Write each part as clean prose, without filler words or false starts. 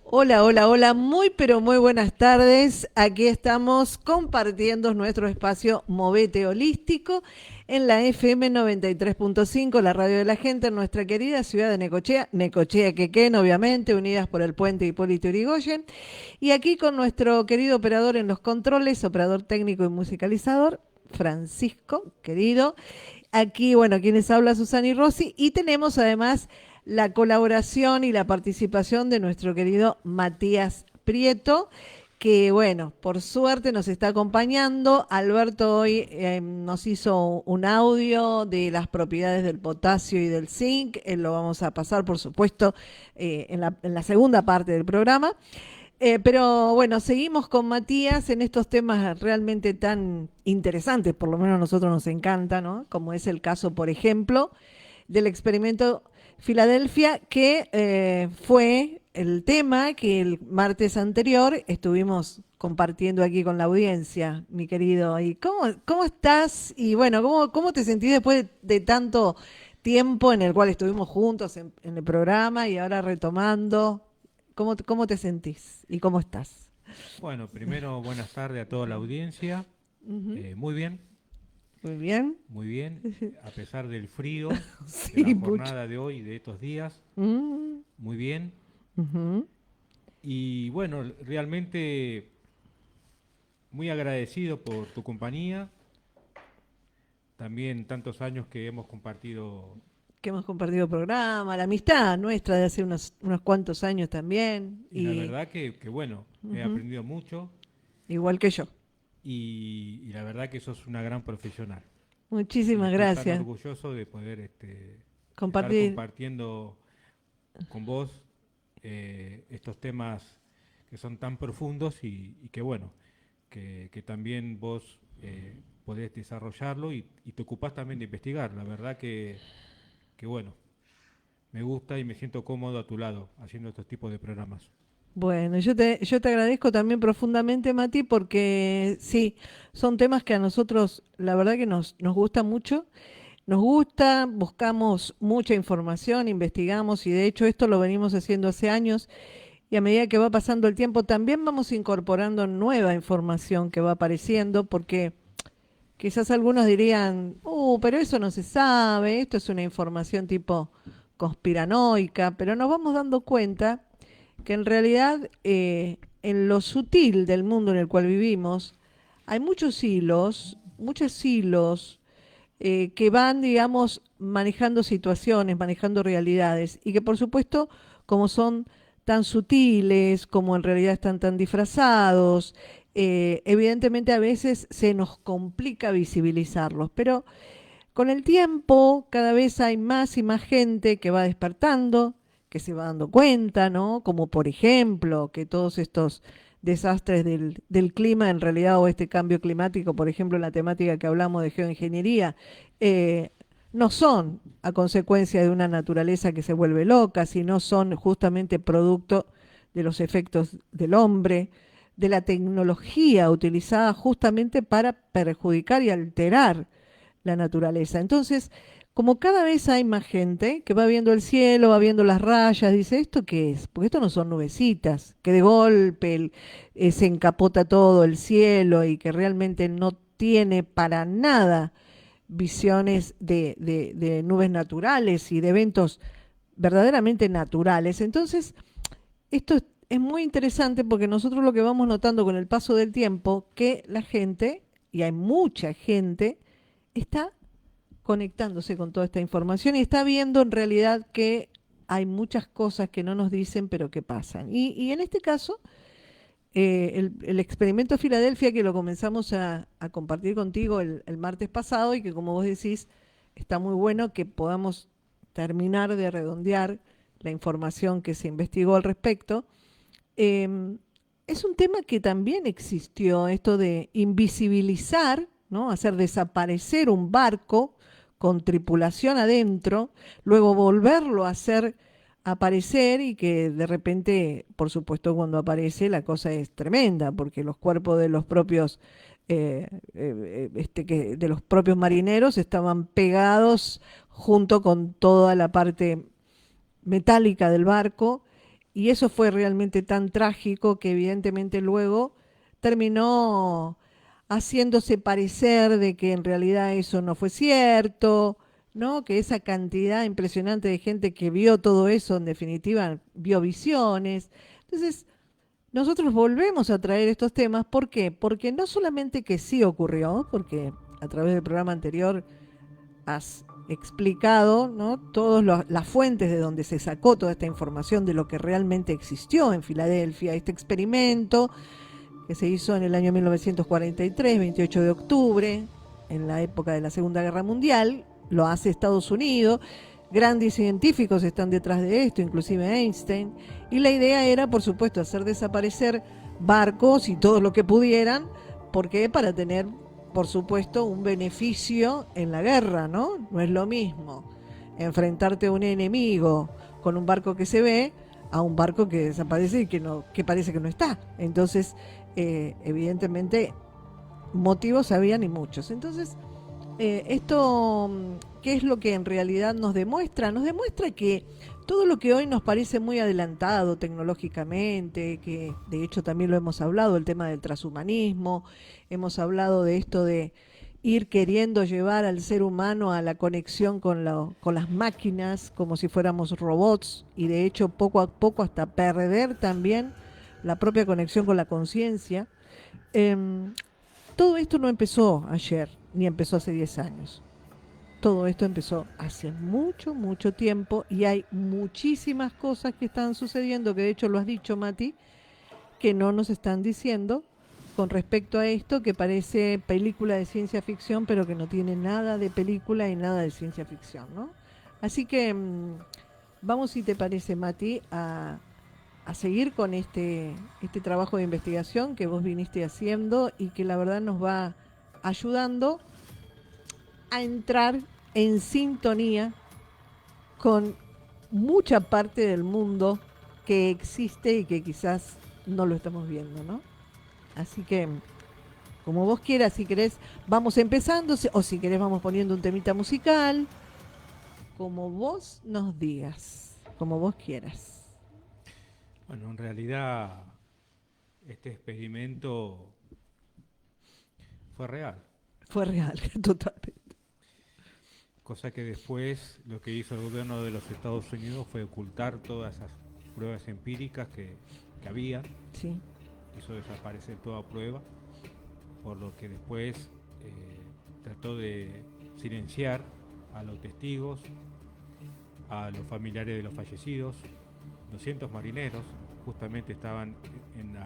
Hola, hola, hola, muy pero muy buenas tardes. Aquí estamos compartiendo nuestro espacio Movete Holístico en la FM 93.5, la radio de la gente, en nuestra querida ciudad de Necochea, Necochea, Quequén, obviamente, unidas por el puente Hipólito Yrigoyen. Y aquí con nuestro querido operador en los controles, operador técnico y musicalizador, Francisco, querido. Aquí, bueno, quienes habla Susana y Rosy, y tenemos además la colaboración y la participación de nuestro querido Matías Prieto, que bueno, por suerte nos está acompañando. Alberto hoy nos hizo un audio de las propiedades del potasio y del zinc. Lo vamos a pasar, por supuesto, en la segunda parte del programa. Pero bueno, seguimos con Matías en estos temas realmente tan interesantes, por lo menos a nosotros nos encanta, ¿no? Como es el caso, por ejemplo, del experimento Filadelfia, que fue el tema que el martes anterior estuvimos compartiendo aquí con la audiencia, mi querido. ¿Y cómo estás? Y bueno, ¿cómo te sentís después de tanto tiempo en el cual estuvimos juntos en el programa y ahora retomando? ¿Cómo te sentís y cómo estás? Bueno, primero buenas tardes a toda la audiencia. Ujú. Muy bien, Muy bien. muy bien. A pesar del frío de la Sí, mucho. jornada de hoy, de estos días, Mm, muy bien. ujú. Y bueno, realmente muy agradecido por tu compañía. También tantos años que hemos compartido. Que hemos compartido programa, la amistad nuestra de hace unos cuantos años también. Y la Y verdad que bueno, he ujú, aprendido mucho igual que yo. y la verdad que sos una gran profesional. Y Muchísimas estoy tan gracias. orgulloso de poder estar Compartir. compartiendo con vos estos temas que son tan profundos y que bueno, que también vos podés desarrollarlo y te ocupás también de investigar. La verdad que bueno, me gusta y me siento cómodo a tu lado haciendo estos tipos de programas. Bueno, yo te agradezco también profundamente, Mati, porque sí, son temas que a nosotros, la verdad que nos gusta mucho. Nos gusta, buscamos mucha información, investigamos y de hecho esto lo venimos haciendo hace años y a medida que va pasando el tiempo también vamos incorporando nueva información que va apareciendo porque quizás algunos dirían, pero eso no se sabe, esto es una información tipo conspiranoica, pero nos vamos dando cuenta que en realidad en lo sutil del mundo en el cual vivimos hay muchos hilos que van, digamos, manejando situaciones, manejando realidades y que por supuesto, como son tan sutiles, como en realidad están tan disfrazados, evidentemente a veces se nos complica visibilizarlos, pero con el tiempo cada vez hay más y más gente que va despertando, que se va dando cuenta, ¿no? Como por ejemplo que todos estos desastres del clima en realidad o este cambio climático, por ejemplo, en la temática que hablamos de geoingeniería, eh, no son a consecuencia de una naturaleza que se vuelve loca, sino son justamente producto de los efectos del hombre, de la tecnología utilizada justamente para perjudicar y alterar la naturaleza. Entonces, como cada vez hay más gente que va viendo el cielo, va viendo las rayas, dice, ¿esto qué es? Porque esto no son nubecitas, que de golpe se encapota todo el cielo y que realmente no tiene para nada visiones de nubes naturales y de eventos verdaderamente naturales. Entonces, esto es muy interesante porque nosotros lo que vamos notando con el paso del tiempo, que la gente, y hay mucha gente, está conectándose con toda esta información y está viendo en realidad que hay muchas cosas que no nos dicen pero que pasan. Y en este caso, el experimento Filadelfia que lo comenzamos a compartir contigo el martes pasado y que como vos decís, está muy bueno que podamos terminar de redondear la información que se investigó al respecto. Es un tema que también existió, esto de invisibilizar, ¿no? Hacer desaparecer un barco con tripulación adentro, luego volverlo a hacer aparecer y que de repente, por supuesto, cuando aparece la cosa es tremenda, porque los cuerpos de los propios de los propios marineros estaban pegados junto con toda la parte metálica del barco, y eso fue realmente tan trágico que evidentemente luego terminó haciéndose parecer de que en realidad eso no fue cierto, ¿no? Que esa cantidad impresionante de gente que vio todo eso, en definitiva, vio visiones. Entonces, nosotros volvemos a traer estos temas, ¿por qué? Porque no solamente que sí ocurrió, porque a través del programa anterior has explicado, ¿no? Todas las fuentes de donde se sacó toda esta información de lo que realmente existió en Filadelfia, este experimento que se hizo en el año 1943, 28 de octubre, en la época de la Segunda Guerra Mundial, lo hace Estados Unidos, grandes científicos están detrás de esto, inclusive Einstein, y la idea era, por supuesto, hacer desaparecer barcos y todo lo que pudieran, porque para tener, por supuesto, un beneficio en la guerra, ¿no? No es lo mismo enfrentarte a un enemigo con un barco que se ve a un barco que desaparece y que parece que no está. Entonces, evidentemente, motivos habían y muchos. Entonces, esto, ¿qué es lo que en realidad nos demuestra? Nos demuestra que todo lo que hoy nos parece muy adelantado tecnológicamente, que de hecho también lo hemos hablado, el tema del transhumanismo, hemos hablado de esto de ir queriendo llevar al ser humano a la conexión con las máquinas, como si fuéramos robots, y de hecho poco a poco hasta perder también la propia conexión con la conciencia. Todo esto no empezó ayer, ni empezó hace 10 años. Todo esto empezó hace mucho, mucho tiempo y hay muchísimas cosas que están sucediendo, que de hecho lo has dicho, Mati, que no nos están diciendo con respecto a esto, que parece película de ciencia ficción, pero que no tiene nada de película y nada de ciencia ficción, ¿no? Así que vamos, si te parece, Mati, a seguir con este trabajo de investigación que vos viniste haciendo y que la verdad nos va ayudando a entrar en sintonía con mucha parte del mundo que existe y que quizás no lo estamos viendo, ¿no? Así que, como vos quieras, si querés, vamos empezando, o si querés vamos poniendo un temita musical, como vos nos digas, como vos quieras. Bueno, en realidad este experimento fue real, Fue real, totalmente. cosa que después lo que hizo el gobierno de los Estados Unidos fue ocultar todas esas pruebas empíricas que había, Sí. hizo desaparecer toda prueba, por lo que después trató de silenciar a los testigos, a los familiares de los fallecidos. 200 marineros justamente estaban en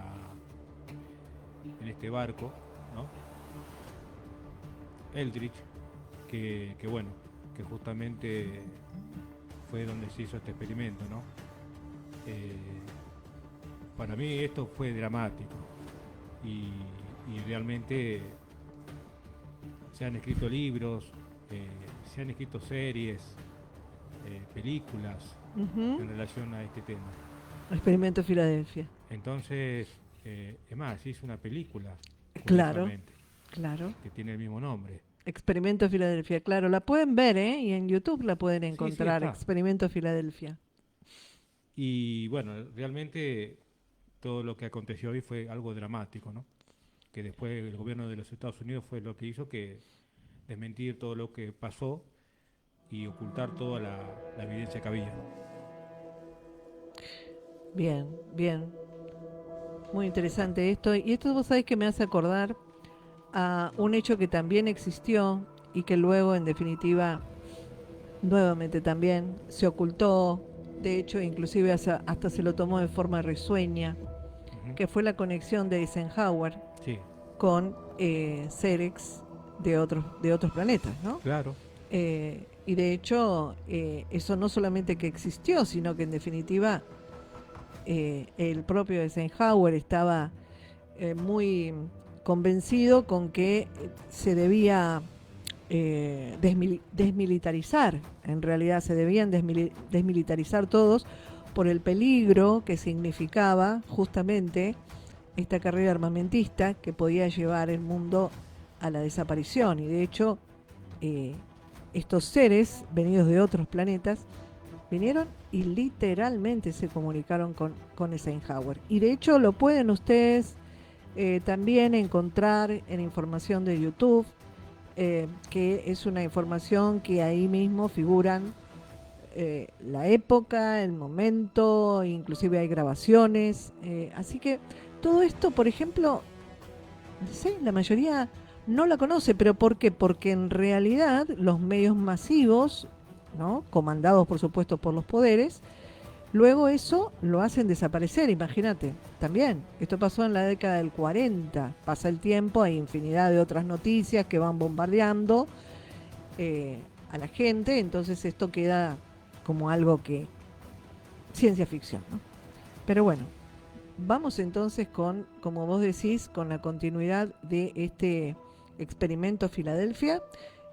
este barco, ¿no? Eldridge, que bueno, que justamente fue donde se hizo este experimento, ¿no? Para mí esto fue dramático y realmente se han escrito libros, se han escrito series, películas en relación a este tema. Experimento Filadelfia. Entonces, es más, hizo una película, Claro, curiosamente, claro. que tiene el mismo nombre. Experimento Filadelfia, claro. La pueden ver, ¿eh? Y en YouTube la pueden Sí, sí, encontrar. está. Experimento Filadelfia. Y bueno, realmente todo lo que aconteció hoy fue algo dramático, ¿no? Que después el gobierno de los Estados Unidos fue lo que hizo que desmentir todo lo que pasó y ocultar toda la evidencia que había. Bien, bien. Muy interesante esto. Y esto vos sabés que me hace acordar a un hecho que también existió y que luego, en definitiva, nuevamente también se ocultó. De hecho, inclusive hasta se lo tomó de forma risueña, Ujú. que fue la conexión de Eisenhower Sí, con Cerex de otros planetas, ¿no? claro. Y de hecho, eso no solamente que existió, sino que en definitiva el propio Eisenhower estaba muy convencido con que se debía desmilitarizar, en realidad se debían desmilitarizar todos por el peligro que significaba justamente esta carrera armamentista que podía llevar el mundo a la desaparición. Y de hecho, eh, estos seres venidos de otros planetas vinieron y literalmente se comunicaron con Eisenhower. Y de hecho lo pueden ustedes también encontrar en información de YouTube, que es una información que ahí mismo figuran la época, el momento, inclusive hay grabaciones. Así que todo esto, por ejemplo, sí, la mayoría no la conoce, pero ¿por qué? Porque en realidad los medios masivos, ¿no? Comandados por supuesto por los poderes, luego eso lo hacen desaparecer, imagínate. También, esto pasó en la década del 40, pasa el tiempo, hay infinidad de otras noticias que van bombardeando a la gente, entonces esto queda como algo que, ciencia ficción, ¿no? Pero bueno, vamos entonces con, como vos decís, con la continuidad de este experimento Filadelfia,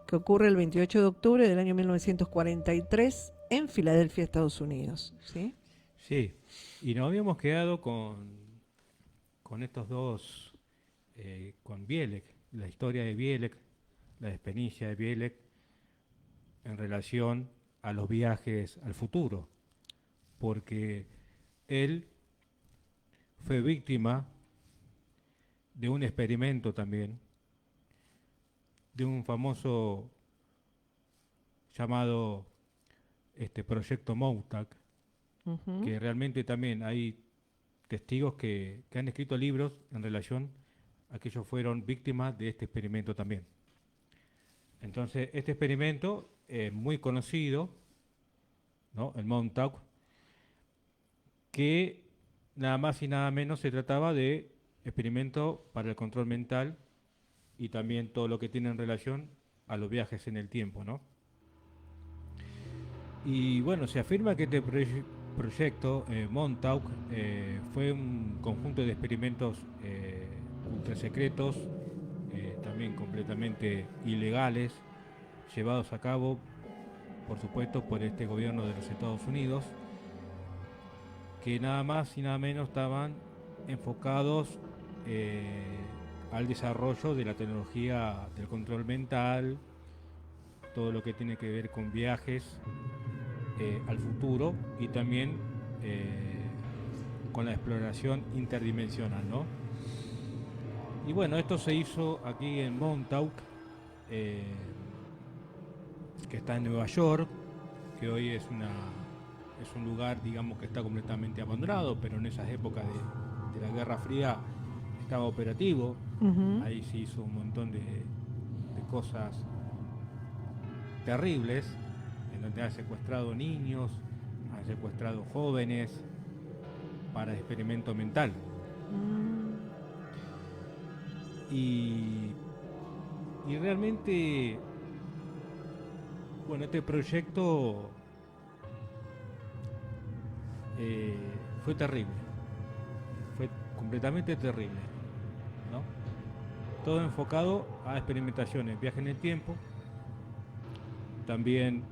que ocurre el 28 de octubre del año 1943 en Filadelfia, Estados Unidos. ¿Sí? Sí. Y nos habíamos quedado con estos dos, con Bielek, la historia de Bielek, la experiencia de Bielek en relación a los viajes al futuro, porque él fue víctima de un experimento también, de un famoso llamado proyecto Montauk, Ujú. que realmente también hay testigos que han escrito libros en relación a que ellos fueron víctimas de este experimento también. Entonces, este experimento es muy conocido, ¿no? El Montauk, que nada más y nada menos se trataba de experimento para el control mental y también todo lo que tiene en relación a los viajes en el tiempo, ¿no? Y bueno, se afirma que este proyecto, Montauk, fue un conjunto de experimentos ultra secretos, también completamente ilegales, llevados a cabo, por supuesto, por este gobierno de los Estados Unidos, que nada más y nada menos estaban enfocados al desarrollo de la tecnología del control mental, todo lo que tiene que ver con viajes al futuro y también con la exploración interdimensional, ¿no? Y bueno, esto se hizo aquí en Montauk, eh, que está en Nueva York, que hoy es un lugar, digamos, que está completamente abandonado, pero en esas épocas de la Guerra Fría estaba operativo. Ujú. Ahí se hizo un montón de cosas terribles, en donde han secuestrado niños, han secuestrado jóvenes para experimento mental. Mm. Y, y realmente, bueno, este proyecto fue terrible, fue completamente terrible, ¿no? Todo enfocado a experimentaciones, viaje en el tiempo, también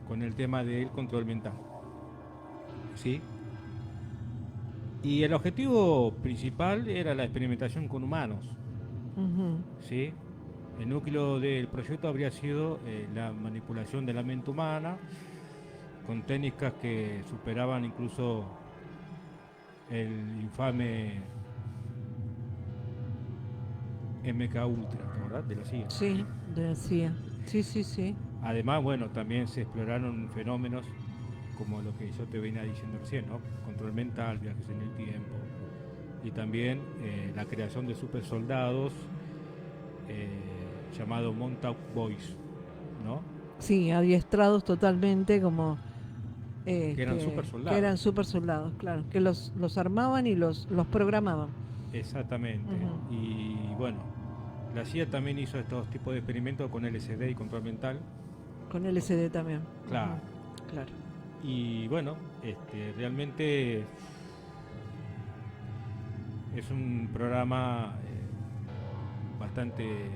con el tema del control mental. ¿sí? Y el objetivo principal era la experimentación con humanos, Ujú. ¿sí? El núcleo del proyecto habría sido la manipulación de la mente humana con técnicas que superaban incluso el infame MK Ultra, ¿verdad? De la CIA. Sí, decía. Sí, sí, sí. Además, bueno, también se exploraron fenómenos como lo que yo te venía diciendo recién, ¿no? Control mental, viajes en el tiempo y también la creación de super soldados llamado Montauk Boys, ¿no? Sí, adiestrados totalmente como Que eran super que eran soldados. super soldados, claro, que los armaban y los programaban. Exactamente. Ujú. Y bueno, la CIA también hizo estos tipos de experimentos con LSD y control mental. Con LSD también. Claro. Ujú, claro. Y bueno, realmente es un programa bastante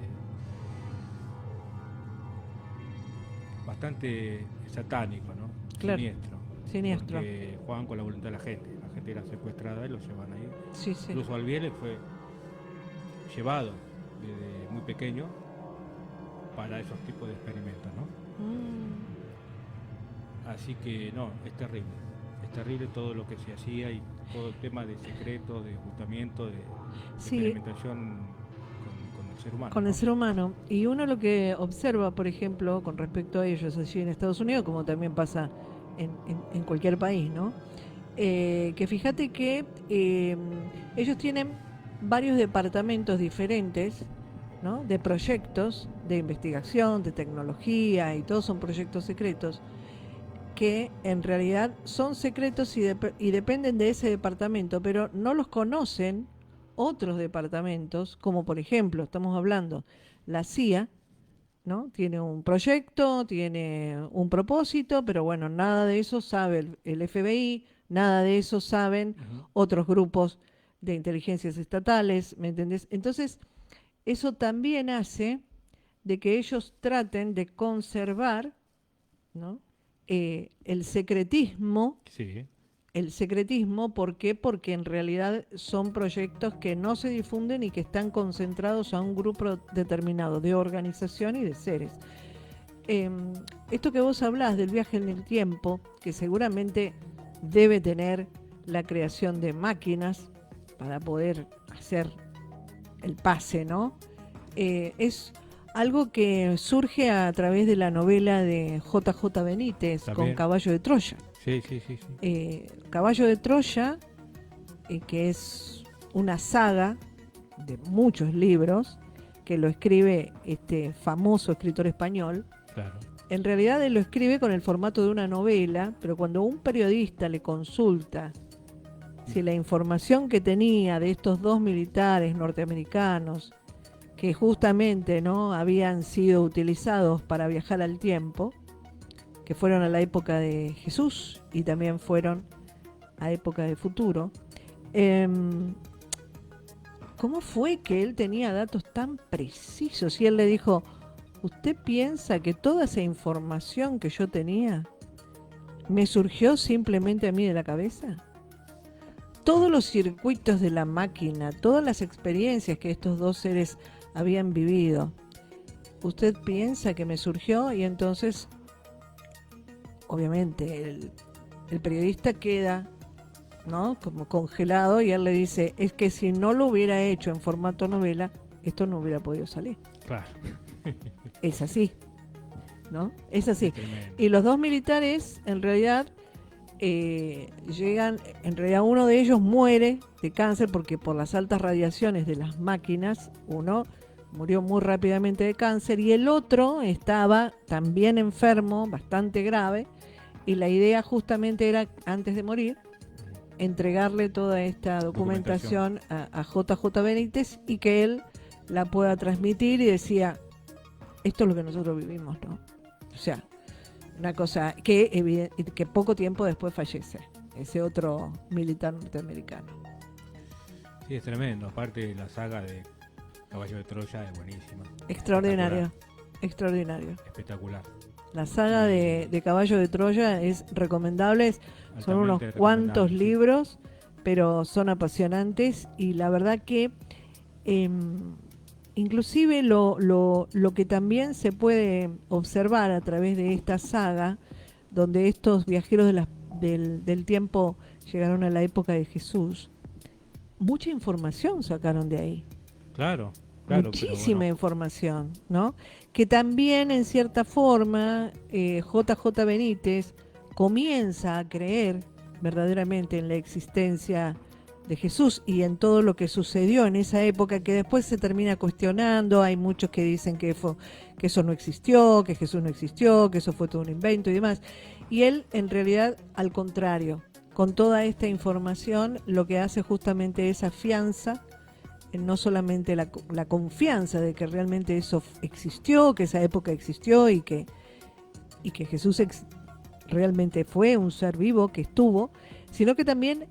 bastante satánico, ¿no? Claro. Siniestro. Siniestro. Porque juegan con la voluntad de la gente. La gente era secuestrada y los llevan ahí. Sí, sí. Incluso Albiere fue llevado desde muy pequeño para esos tipos de experimentos, ¿no? Mm. Así que no, es terrible. Es terrible todo lo que se hacía y todo el tema de secretos, de ocultamiento, de Sí, experimentación con el ser humano, con el ¿no? ser humano. Y uno lo que observa, por ejemplo, con respecto a ellos allí en Estados Unidos, como también pasa en cualquier país, ¿no? Que fíjate que ellos tienen varios departamentos diferentes, ¿no? De proyectos de investigación, de tecnología, y todos son proyectos secretos que en realidad son secretos y dependen de ese departamento, pero no los conocen otros departamentos, como por ejemplo, estamos hablando, la CIA, ¿no? Tiene un proyecto, tiene un propósito, pero bueno, nada de eso sabe el FBI, nada de eso saben Ujú. otros grupos de inteligencias estatales, ¿me entendés? Entonces, eso también hace de que ellos traten de conservar, ¿no? El secretismo. Sí, El secretismo, ¿por qué? Porque en realidad son proyectos que no se difunden y que están concentrados a un grupo determinado de organización y de seres. Eh, Esto que vos hablás del viaje en el tiempo, que seguramente debe tener la creación de máquinas para poder hacer el pase, ¿no? Es algo que surge a través de la novela de J.J. Benítez con también. Caballo de Troya. Sí, sí, sí, sí. Caballo de Troya, que es una saga de muchos libros, que lo escribe este famoso escritor español. Claro. En realidad él lo escribe con el formato de una novela, pero cuando un periodista le consulta si la información que tenía de estos dos militares norteamericanos, que justamente no habían sido utilizados para viajar al tiempo, que fueron a la época de Jesús y también fueron a época de futuro, eh, ¿cómo fue que él tenía datos tan precisos? Y él le dijo, ¿usted piensa que toda esa información que yo tenía me surgió simplemente a mí de la cabeza? Todos los circuitos de la máquina, todas las experiencias que estos dos seres habían vivido, ¿usted piensa que me surgió? Y entonces, obviamente, el periodista queda, ¿no? Como congelado, y él le dice, es que si no lo hubiera hecho en formato novela, esto no hubiera podido salir. Claro. Es así, ¿no? Es así. Es tremendo. Y los dos militares, en realidad, llegan, en realidad uno de ellos muere de cáncer porque por las altas radiaciones de las máquinas, uno murió muy rápidamente de cáncer y el otro estaba también enfermo, bastante grave, y la idea justamente era, antes de morir, entregarle toda esta documentación a JJ Benítez y que él la pueda transmitir, y decía, esto es lo que nosotros vivimos, ¿no? O sea, una cosa que poco tiempo después fallece, ese otro militar norteamericano. Sí, es tremendo. Aparte, la saga de Caballo de Troya es buenísima. Extraordinario, extraordinario. Espectacular. La saga de Caballo de Troya es recomendable. Son unos Altamente cuantos recomendable, sí. libros, pero son apasionantes y la verdad que inclusive lo que también se puede observar a través de esta saga, donde estos viajeros del tiempo llegaron a la época de Jesús, mucha información sacaron de ahí. Claro, claro, pero Muchísima bueno, información, ¿no? Que también en cierta forma JJ Benítez comienza a creer verdaderamente en la existencia de Jesús y en todo lo que sucedió en esa época, que después se termina cuestionando. Hay muchos que dicen que eso no existió, que Jesús no existió, que eso fue todo un invento y demás. Y él, en realidad, al contrario, con toda esta información, lo que hace justamente es afianza no solamente la confianza de que realmente eso existió, que esa época existió y que Jesús realmente fue un ser vivo que estuvo, sino que también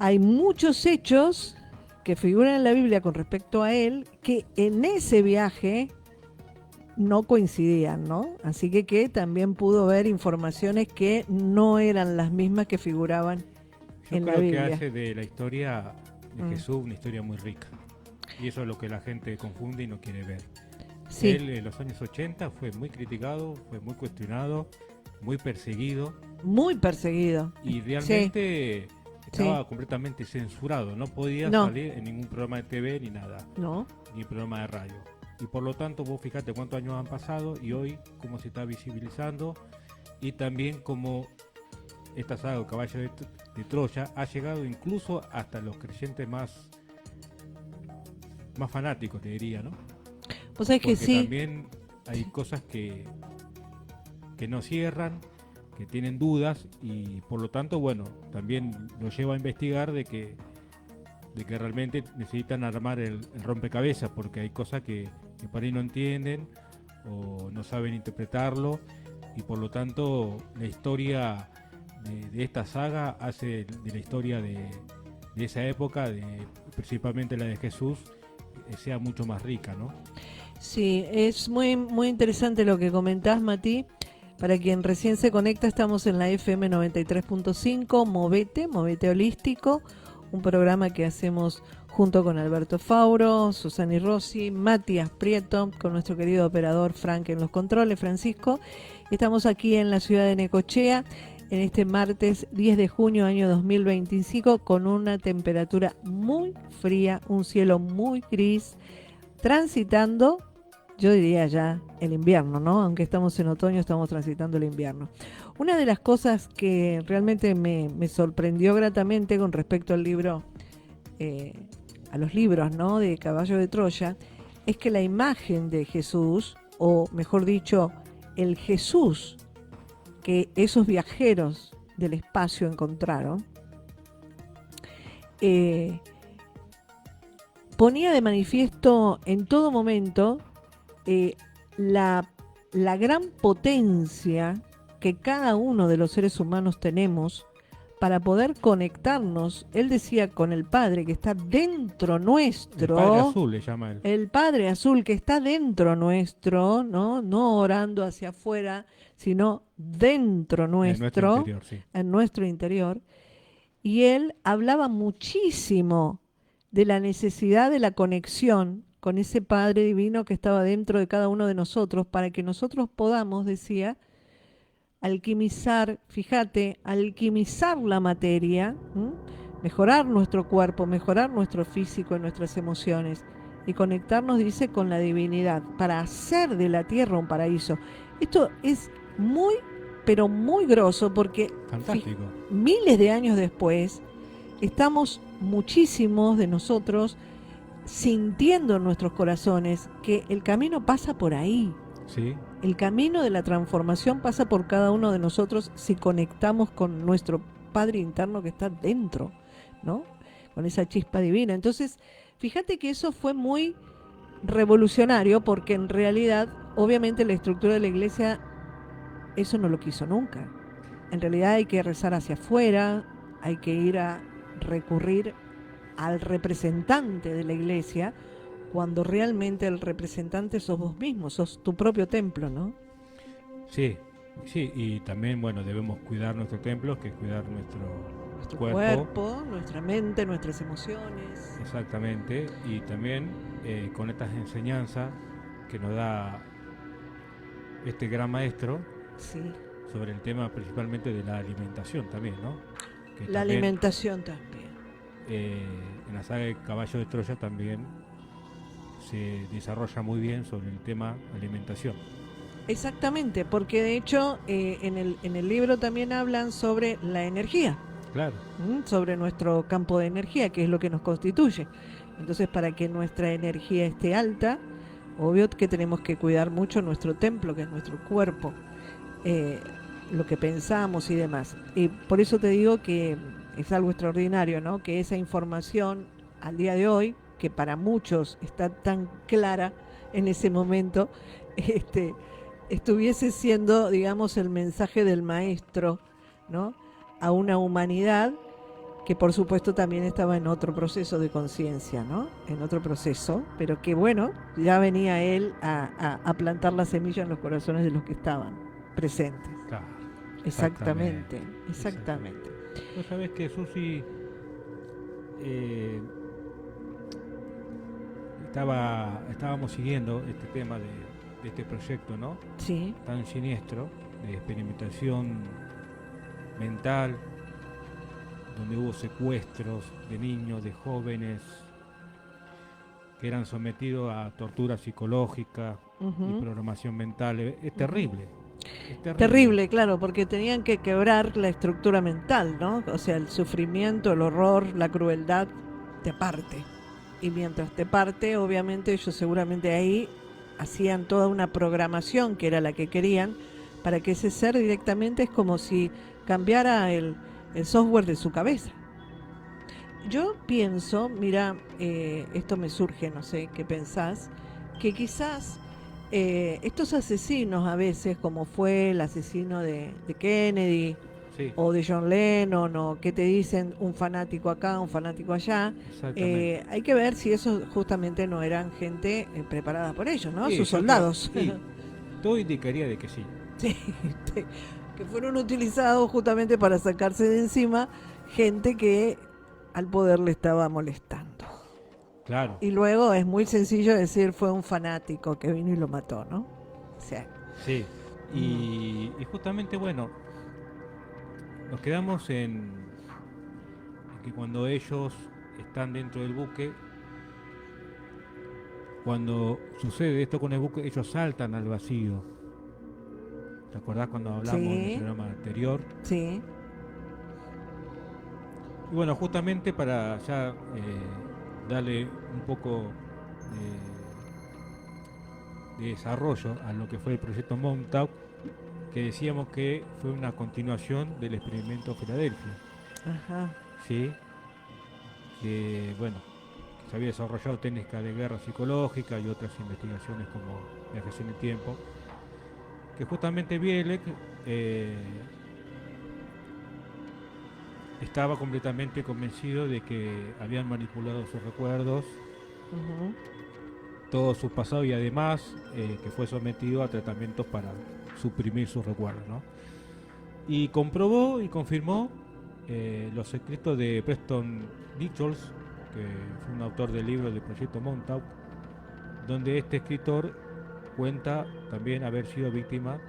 hay muchos hechos que figuran en la Biblia con respecto a él que en ese viaje no coincidían, ¿no? Así que también pudo ver informaciones que no eran las mismas que figuraban yo en la creo que Biblia. hace de la historia de Mm. Jesús una historia muy rica. Y eso es lo que la gente confunde y no quiere ver. Sí, Él en los años 80 fue muy criticado, fue muy cuestionado, muy perseguido muy perseguido. y Sí, realmente estaba sí. completamente censurado. No podía No, salir en ningún programa de TV ni nada, no. ni programa de radio. Y por lo tanto, vos fíjate cuántos años han pasado y hoy cómo se está visibilizando y también cómo esta saga de Caballo de Troya ha llegado incluso hasta los creyentes más fanáticos, te diría, ¿no? Vos sabés que Porque sí, también hay cosas que no cierran, que tienen dudas y por lo tanto, bueno, también lo lleva a investigar de que realmente necesitan armar el rompecabezas porque hay cosas que por ahí no entienden o no saben interpretarlo y por lo tanto la historia de esta saga hace de la historia de esa época, principalmente la de Jesús, sea mucho más rica, ¿no? sí, es muy, muy interesante lo que comentás, Mati. Para quien recién se conecta, estamos en la FM 93.5, Movete Holístico, un programa que hacemos junto con Alberto Fauro, Susana Rossi, Matías Prieto, con nuestro querido operador Frank en los controles, Francisco. Estamos aquí en la ciudad de Necochea, en este martes 10 de junio año 2025, con una temperatura muy fría, un cielo muy gris, transitando, yo diría ya, el invierno, ¿no? Aunque estamos en otoño, estamos transitando el invierno. Una de las cosas que realmente me sorprendió gratamente con respecto al libro, a los libros, ¿no? De Caballo de Troya, es que la imagen de Jesús, o mejor dicho, el Jesús que esos viajeros del espacio encontraron, ponía de manifiesto en todo momento la gran potencia que cada uno de los seres humanos tenemos para poder conectarnos. Él decía con el Padre que está dentro nuestro. El Padre Azul le llama él. El Padre Azul que está dentro nuestro, no orando hacia afuera, sino dentro nuestro, interior, sí. en nuestro interior. Y él hablaba muchísimo de la necesidad de la conexión con ese Padre Divino que estaba dentro de cada uno de nosotros, para que nosotros podamos, decía, alquimizar, fíjate, alquimizar la materia, mejorar nuestro cuerpo, mejorar nuestro físico y nuestras emociones, y conectarnos, dice, con la divinidad, para hacer de la tierra un paraíso. Esto es muy, pero muy grosso, porque Fantástico. miles de años después, estamos muchísimos de nosotros sintiendo en nuestros corazones que el camino pasa por ahí. Sí. El camino de la transformación pasa por cada uno de nosotros si conectamos con nuestro Padre interno que está dentro, ¿no? Con esa chispa divina. Entonces, fíjate que eso fue muy revolucionario, porque en realidad, obviamente, la estructura de la iglesia eso no lo quiso nunca. En realidad hay que rezar hacia afuera, hay que ir a recurrir al representante de la iglesia, cuando realmente el representante sos vos mismo, sos tu propio templo, ¿no? Sí, sí, y también, bueno, debemos cuidar nuestro templo, que es cuidar nuestro Nuestro cuerpo, cuerpo, nuestra mente, nuestras emociones. exactamente, y también con estas enseñanzas que nos da este gran maestro Sí, sobre el tema principalmente de la alimentación también, ¿no? Que la también alimentación también. eh, en la saga de Caballo de Troya también se desarrolla muy bien sobre el tema alimentación. Exactamente, porque de hecho en el libro también hablan sobre la energía, Claro, sobre nuestro campo de energía, que es lo que nos constituye. Entonces, para que nuestra energía esté alta, obvio que tenemos que cuidar mucho nuestro templo, que es nuestro cuerpo, eh, lo que pensamos y demás. Y por eso te digo que es algo extraordinario, ¿no? Que esa información al día de hoy, que para muchos está tan clara en ese momento, este, estuviese siendo, digamos, el mensaje del maestro, ¿no? A una humanidad que por supuesto también estaba en otro proceso de conciencia, ¿no? En otro proceso, pero que bueno, ya venía él a plantar la semilla en los corazones de los que estaban presentes. claro, exactamente, Exactamente, exactamente. exactamente. Vos sabés que Susi eh, estábamos siguiendo este tema de este proyecto, ¿no? Sí, Tan siniestro, de experimentación mental, donde hubo secuestros de niños, de jóvenes, que eran sometidos a tortura psicológica y ujú, programación mental. Es ujú. terrible, es terrible. Terrible, claro, porque tenían que quebrar la estructura mental, ¿no? O sea, el sufrimiento, el horror, la crueldad te parte. Y mientras te parte, obviamente ellos seguramente ahí hacían toda una programación que era la que querían para que ese ser directamente es como si cambiara el software de su cabeza. Yo pienso, mira, esto me surge, no sé qué pensás, que quizás estos asesinos a veces, como fue el asesino de Kennedy Sí, o de John Lennon, o que te dicen un fanático acá, un fanático allá, exactamente. hay que ver si eso justamente no eran gente preparada por ellos, ¿no? Y Sus yo creo, soldados. y todo indicaría de que sí. Sí, que fueron utilizados justamente para sacarse de encima gente que al poder le estaba molestando. Claro, Y luego es muy sencillo decir fue un fanático que vino y lo mató, ¿no? O sea, sí. mm, Y justamente, bueno, nos quedamos en que cuando ellos están dentro del buque, cuando sucede esto con el buque, ellos saltan al vacío. ¿Te acordás cuando hablamos en el sí, programa anterior? sí, Y bueno, justamente para ya darle un poco de desarrollo a lo que fue el proyecto Montauk, que decíamos que fue una continuación del experimento Filadelfia, ajá, ¿sí? Que bueno, que se había desarrollado técnicas de guerra psicológica y otras investigaciones como viajes en el tiempo, que justamente Bielek eh, estaba completamente convencido de que habían manipulado sus recuerdos, ujú, todo su pasado y además que fue sometido a tratamientos para suprimir sus recuerdos, ¿no? Y comprobó y confirmó los escritos de Preston Nichols, que fue un autor del libro del proyecto Montauk, donde este escritor cuenta también haber sido víctima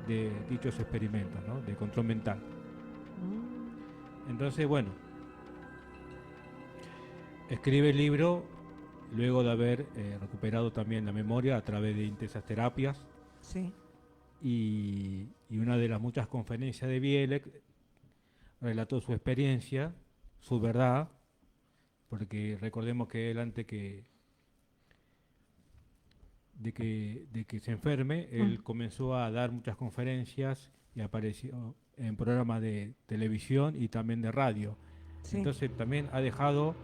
de dichos experimentos, ¿no? De control mental. mm, Entonces, bueno, escribe el libro luego de haber recuperado también la memoria a través de intensas terapias sí, y una de las muchas conferencias de Bielek relató su experiencia, su verdad, porque recordemos que él antes de que se enferme, mm, él comenzó a dar muchas conferencias y apareció en programas de televisión y también de radio. sí, Entonces también ha dejado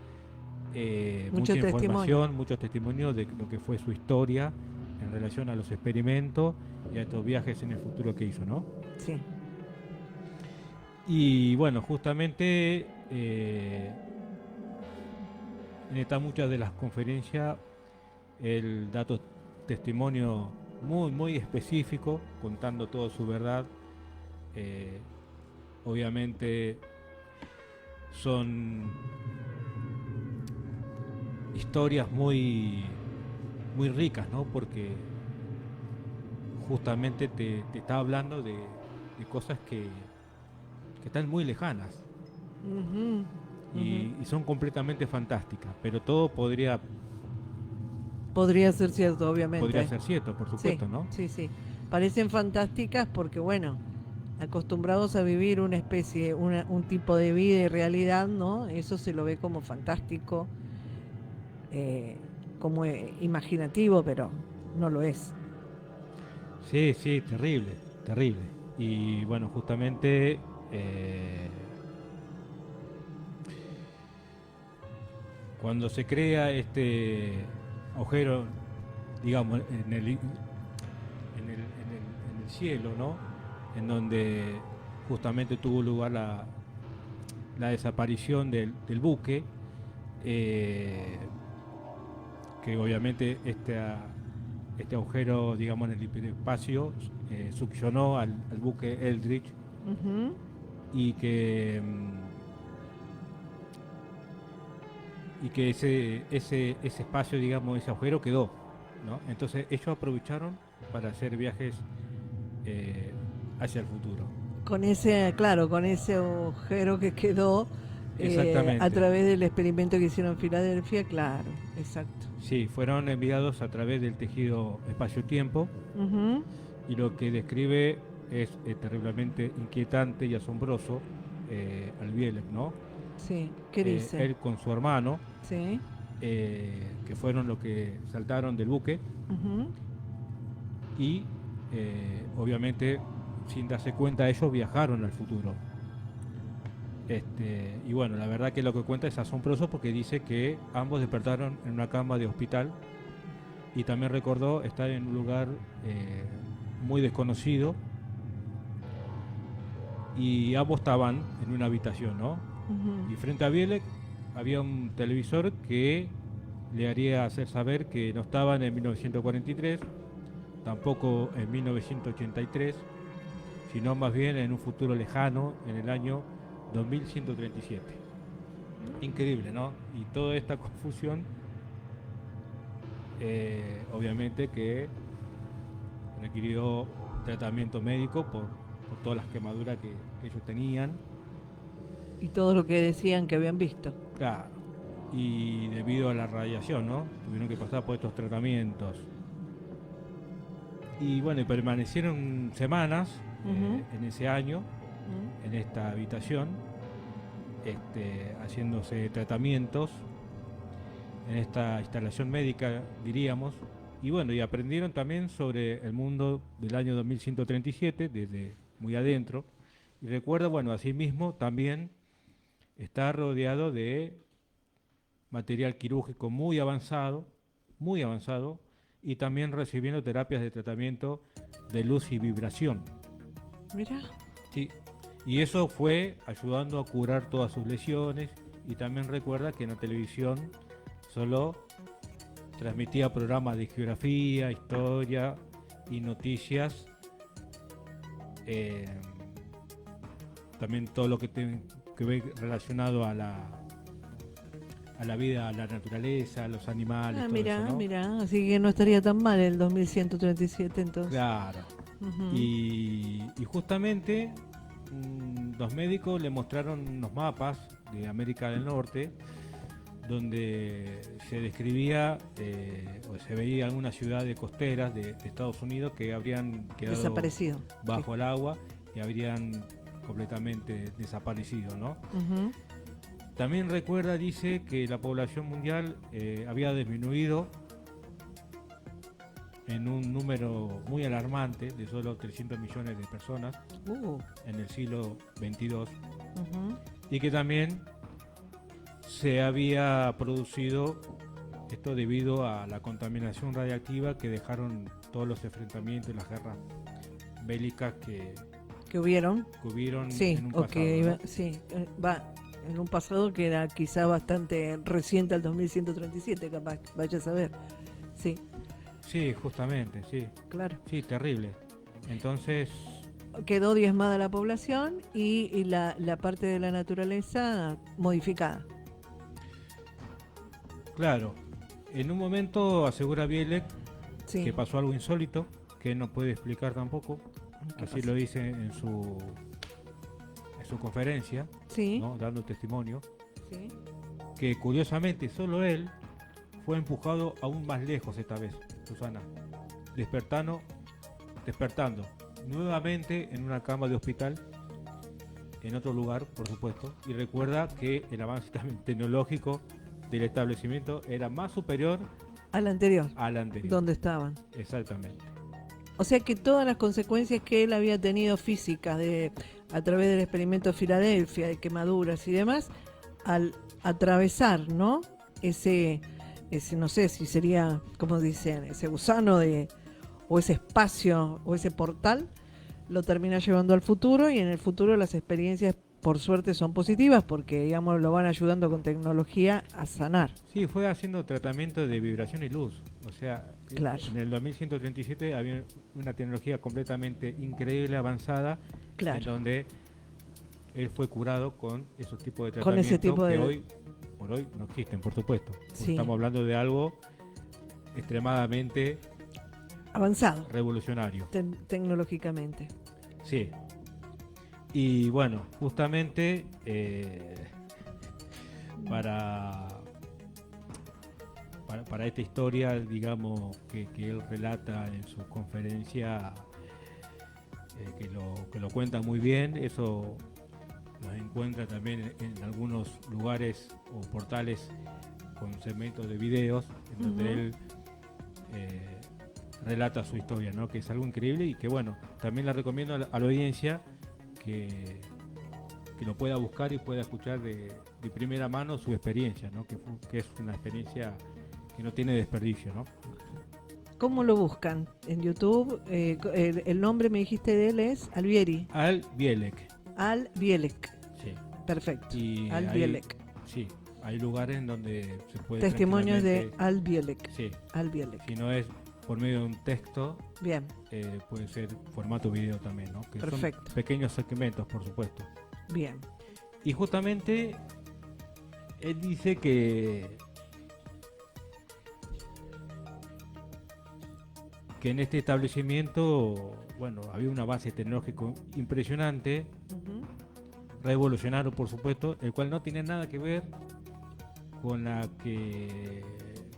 mucho mucha testimonio, información, muchos testimonios de lo que fue su historia en relación a los experimentos y a estos viajes en el futuro que hizo, ¿no? sí, Y bueno, justamente en estas muchas de las conferencias él da testimonio muy, muy específico, contando toda su verdad. Eh, Obviamente son historias muy, muy ricas, ¿no? Porque justamente te está hablando de cosas que están muy lejanas Ujú, ujú. y son completamente fantásticas, pero todo Podría ser cierto, podría obviamente. ser cierto, por Sí, supuesto, ¿no? sí, sí. Parecen fantásticas porque, bueno, acostumbrados a vivir una especie, un tipo de vida y realidad, ¿no? Eso se lo ve como fantástico, eh, como imaginativo, pero no lo es. Sí, sí, terrible, terrible. Y bueno, justamente cuando se crea este agujero, digamos, en el cielo, ¿no? En donde justamente tuvo lugar la desaparición del buque, eh, que obviamente este agujero, digamos, en el hiperespacio succionó al buque Eldridge Ujú. y que, y que ese espacio, digamos, ese agujero quedó, ¿no? Entonces ellos aprovecharon para hacer viajes eh, hacia el futuro. Con ese, claro, con ese agujero que quedó a Exactamente. través del experimento que hicieron en Filadelfia, claro, exacto. Sí, fueron enviados a través del tejido espacio-tiempo Ujú. y lo que describe es terriblemente inquietante y asombroso al Bielek, ¿no? Sí, ¿qué dice? Él con su hermano, Sí. que fueron los que saltaron del buque Ujú. y obviamente sin darse cuenta ellos viajaron al futuro. Y bueno, la verdad que lo que cuenta es asombroso porque dice que ambos despertaron en una cama de hospital y también recordó estar en un lugar muy desconocido y ambos estaban en una habitación, ¿no? Ujú. Y frente a Bielek había un televisor que le haría hacer saber que no estaban en 1943, tampoco en 1983, sino más bien en un futuro lejano, en el año 2137. Increíble, ¿no? Y toda esta confusión, obviamente que requirió tratamiento médico por todas las quemaduras que ellos tenían. Y todo lo que decían que habían visto. Claro. Y debido a la radiación, ¿no? Tuvieron que pasar por estos tratamientos. Y bueno, y permanecieron semanas Ujú, en ese año, ujú. en esta habitación, haciéndose tratamientos en esta instalación médica, diríamos. Y bueno, y aprendieron también sobre el mundo del año 2137, desde muy adentro. Y recuerda, bueno, asimismo también está rodeado de material quirúrgico muy avanzado, y también recibiendo terapias de tratamiento de luz y vibración. Mira, Sí, y eso fue ayudando a curar todas sus lesiones. Y también recuerda que en la televisión solo transmitía programas de geografía, historia y noticias. eh, También todo lo que ve relacionado a la vida, a la naturaleza, a los animales, todo eso, mira, ¿no? mira. Así que no estaría tan mal el 2137 entonces. Claro. Ujú. Y justamente los médicos le mostraron unos mapas de América del Norte donde se describía o se veía algunas ciudades costeras de Estados Unidos que habrían quedado Desaparecido. Sí. bajo el agua y habrían completamente desaparecido, ¿no? Ujú. También recuerda, dice, que la población mundial había disminuido en un número muy alarmante de solo 300 millones de personas Uh, en el siglo XXII ujú. y que también se había producido esto debido a la contaminación radiactiva que dejaron todos los enfrentamientos y las guerras bélicas ¿Que hubieron? que hubieron Sí, en un o pasado, que ¿no? sí, va en un pasado que era quizá bastante reciente al 2137, capaz, vaya a saber. Sí. Sí, justamente, sí. Claro. Sí, terrible. Entonces, Quedó diezmada la población y la parte de la naturaleza modificada. claro, en un momento asegura Bielek que Sí. pasó algo insólito, que él no puede explicar tampoco. ¿Qué Así pasó? lo dice en su conferencia, Sí. ¿no? Dando testimonio, Sí. que curiosamente solo él fue empujado aún más lejos esta vez, Susana, despertando nuevamente en una cama de hospital, en otro lugar, por supuesto, y recuerda que el avance también tecnológico del establecimiento era más superior Al anterior, al anterior. donde estaban. Exactamente. O sea que todas las consecuencias que él había tenido físicas a través del experimento Filadelfia, de quemaduras y demás, al atravesar, ¿no? Ese no sé si sería, como dicen, ese gusano o ese espacio, o ese portal, lo termina llevando al futuro, y en el futuro las experiencias, por suerte, son positivas porque, digamos, lo van ayudando con tecnología a sanar. Sí, fue haciendo tratamiento de vibración y luz. O sea, Claro, en el 2137 había una tecnología completamente increíble, avanzada, en claro. donde él fue curado con esos tipos de Con ese tratamientos tipo que de... hoy, por hoy, no existen, por supuesto. Porque Sí, estamos hablando de algo extremadamente avanzado revolucionario. tecnológicamente. Sí. Y bueno, justamente para, para esta historia, digamos, que él relata en su conferencia, que lo cuenta muy bien, eso nos encuentra también en algunos lugares o portales con segmentos de videos en donde Ujú. él eh, relata su historia, ¿no? Que es algo increíble y que bueno, también la recomiendo a la audiencia que, que lo pueda buscar y pueda escuchar de primera mano su experiencia, ¿no? Que es una experiencia que no tiene desperdicio, ¿no? ¿Cómo lo buscan? En YouTube, el nombre me dijiste de él es Alvieri, Al Bielek, Al Bielek. sí. Perfecto, Y Al hay, Bielek. sí, hay lugares en donde se puede Testimonios de tranquilamente, Al Bielek. sí, Al Bielek. si no es por medio de un texto, Bien, puede ser formato video también, ¿no? Que perfecto. son pequeños segmentos, por supuesto. Bien. Y justamente él dice que en este establecimiento, bueno, había un avance tecnológico impresionante, Ujú. revolucionario por supuesto, el cual no tiene nada que ver con la que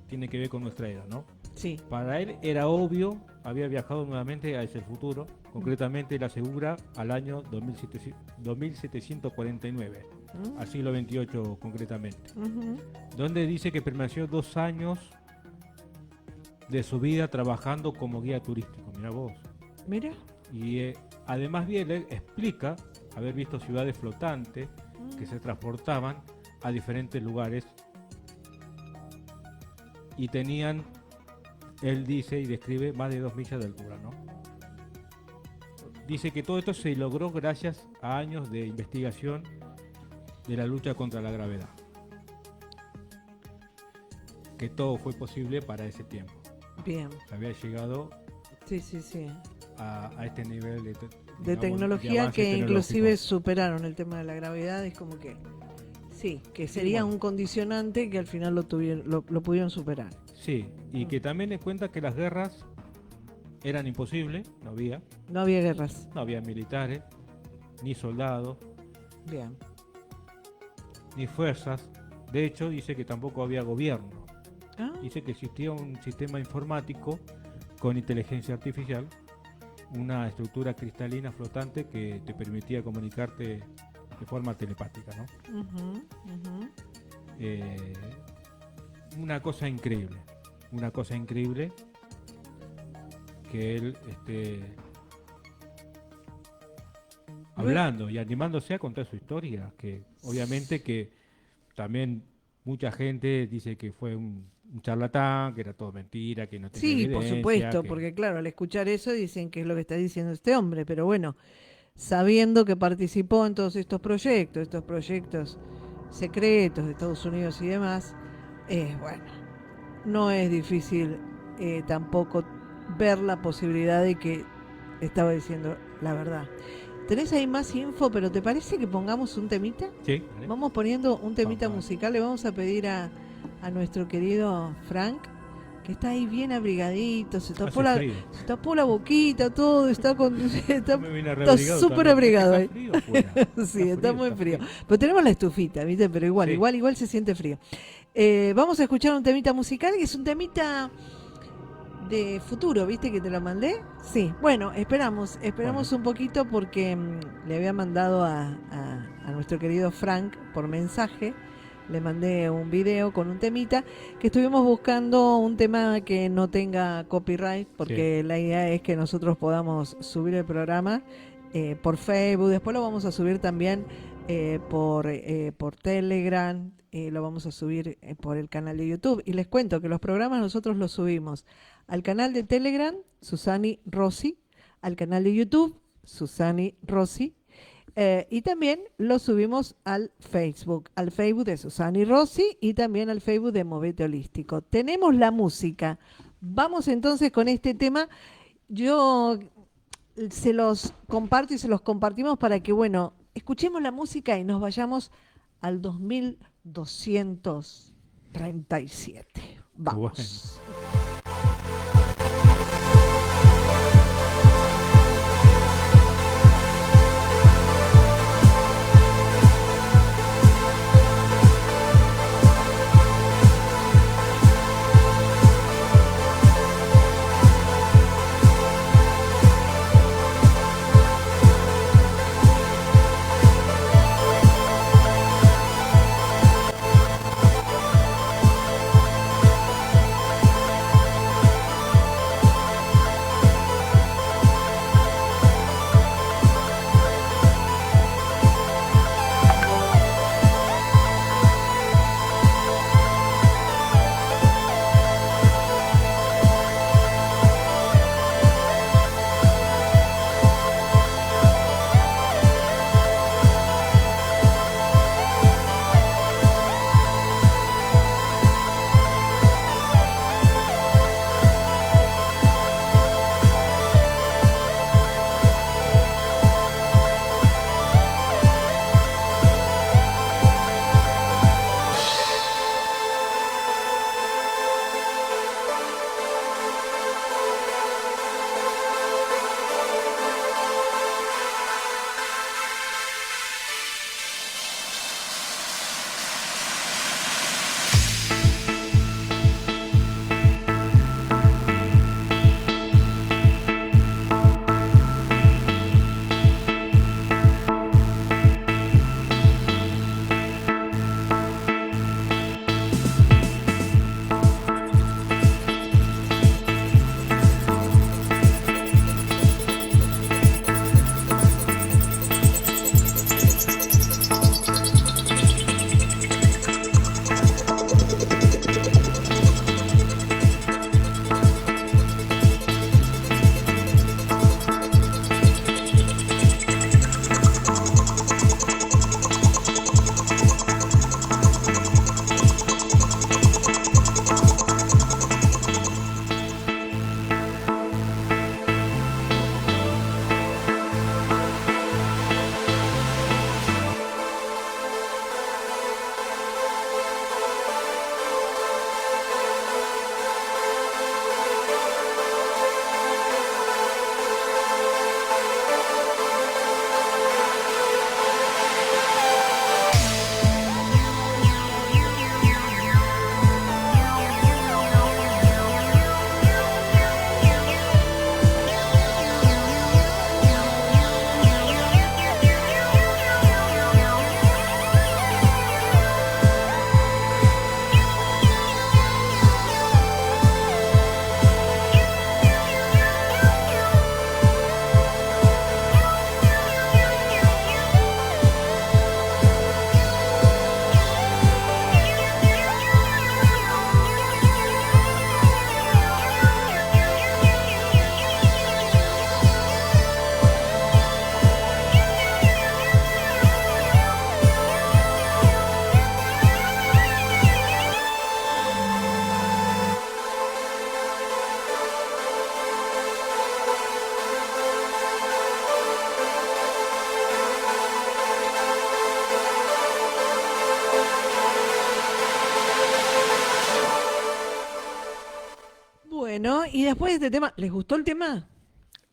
tiene que ver con nuestra era, ¿no? Sí. Para él era obvio, había viajado nuevamente hacia el futuro, concretamente él asegura al año 2749, Mm. al siglo XXVIII concretamente, Ujú. donde dice que permaneció 2 años de su vida trabajando como guía turístico, mira vos. Mira. Y además bien él explica haber visto ciudades flotantes que se transportaban a diferentes lugares y tenían, él dice y describe, más de 2 millas de altura, ¿no? Dice que todo esto se logró gracias a años de investigación de la lucha contra la gravedad. Que todo fue posible para ese tiempo. Bien. Se había llegado Sí, sí, sí. a este nivel de, De digamos, tecnología avance que tecnológico. inclusive superaron el tema de la gravedad. Es como que sí, que sería bueno. un condicionante que al final lo pudieron superar. Sí, y que también le cuenta que las guerras eran imposibles, No había guerras. no había militares, ni soldados, Bien. ni fuerzas. De hecho, dice que tampoco había gobierno. Ah, Dice que existía un sistema informático con inteligencia artificial, una estructura cristalina flotante que te permitía comunicarte de forma telepática, ¿no? ujú, ujú. Una cosa increíble que él hablando y animándose a contar su historia, que obviamente que también mucha gente dice que fue un charlatán, que era todo mentira, que no tenía Sí, por evidencia, supuesto, que porque claro, al escuchar eso dicen que es lo que está diciendo este hombre, pero bueno, sabiendo que participó en todos estos proyectos secretos de Estados Unidos y demás, bueno, no es difícil tampoco ver la posibilidad de que estaba diciendo la verdad. ¿Tenés ahí más info, pero te parece que pongamos un temita? Sí, dale. Vamos poniendo un temita Vamos. musical, le vamos a pedir a nuestro querido Frank, que está ahí bien abrigadito, se tapó, Hace frío. se tapó la boquita, todo, está con está, Me vine re está abrigado súper también. abrigado ahí. Está frío afuera. Sí, está muy frío. Pero tenemos la estufita, ¿viste? Pero igual, Sí. igual se siente frío. Vamos a escuchar un temita musical, que es un temita de futuro, ¿viste que te lo mandé? Sí, bueno, esperamos Bueno. un poquito porque le había mandado a nuestro querido Frank por mensaje, le mandé un video con un temita, que estuvimos buscando un tema que no tenga copyright, porque la idea es que nosotros podamos subir el programa por Facebook, después lo vamos a subir también por Telegram, lo vamos a subir por el canal de YouTube. Y les cuento que los programas nosotros los subimos al canal de Telegram, Susani Rossi, al canal de YouTube, Susani Rossi, y también lo subimos al Facebook de Susani Rossi y también al Facebook de Movete Holístico. Tenemos la música. Vamos entonces con este tema. Yo se los comparto y se los compartimos para que, bueno, escuchemos la música y nos vayamos al 2237. Vamos. Bueno. y después de este tema, ¿les gustó el tema?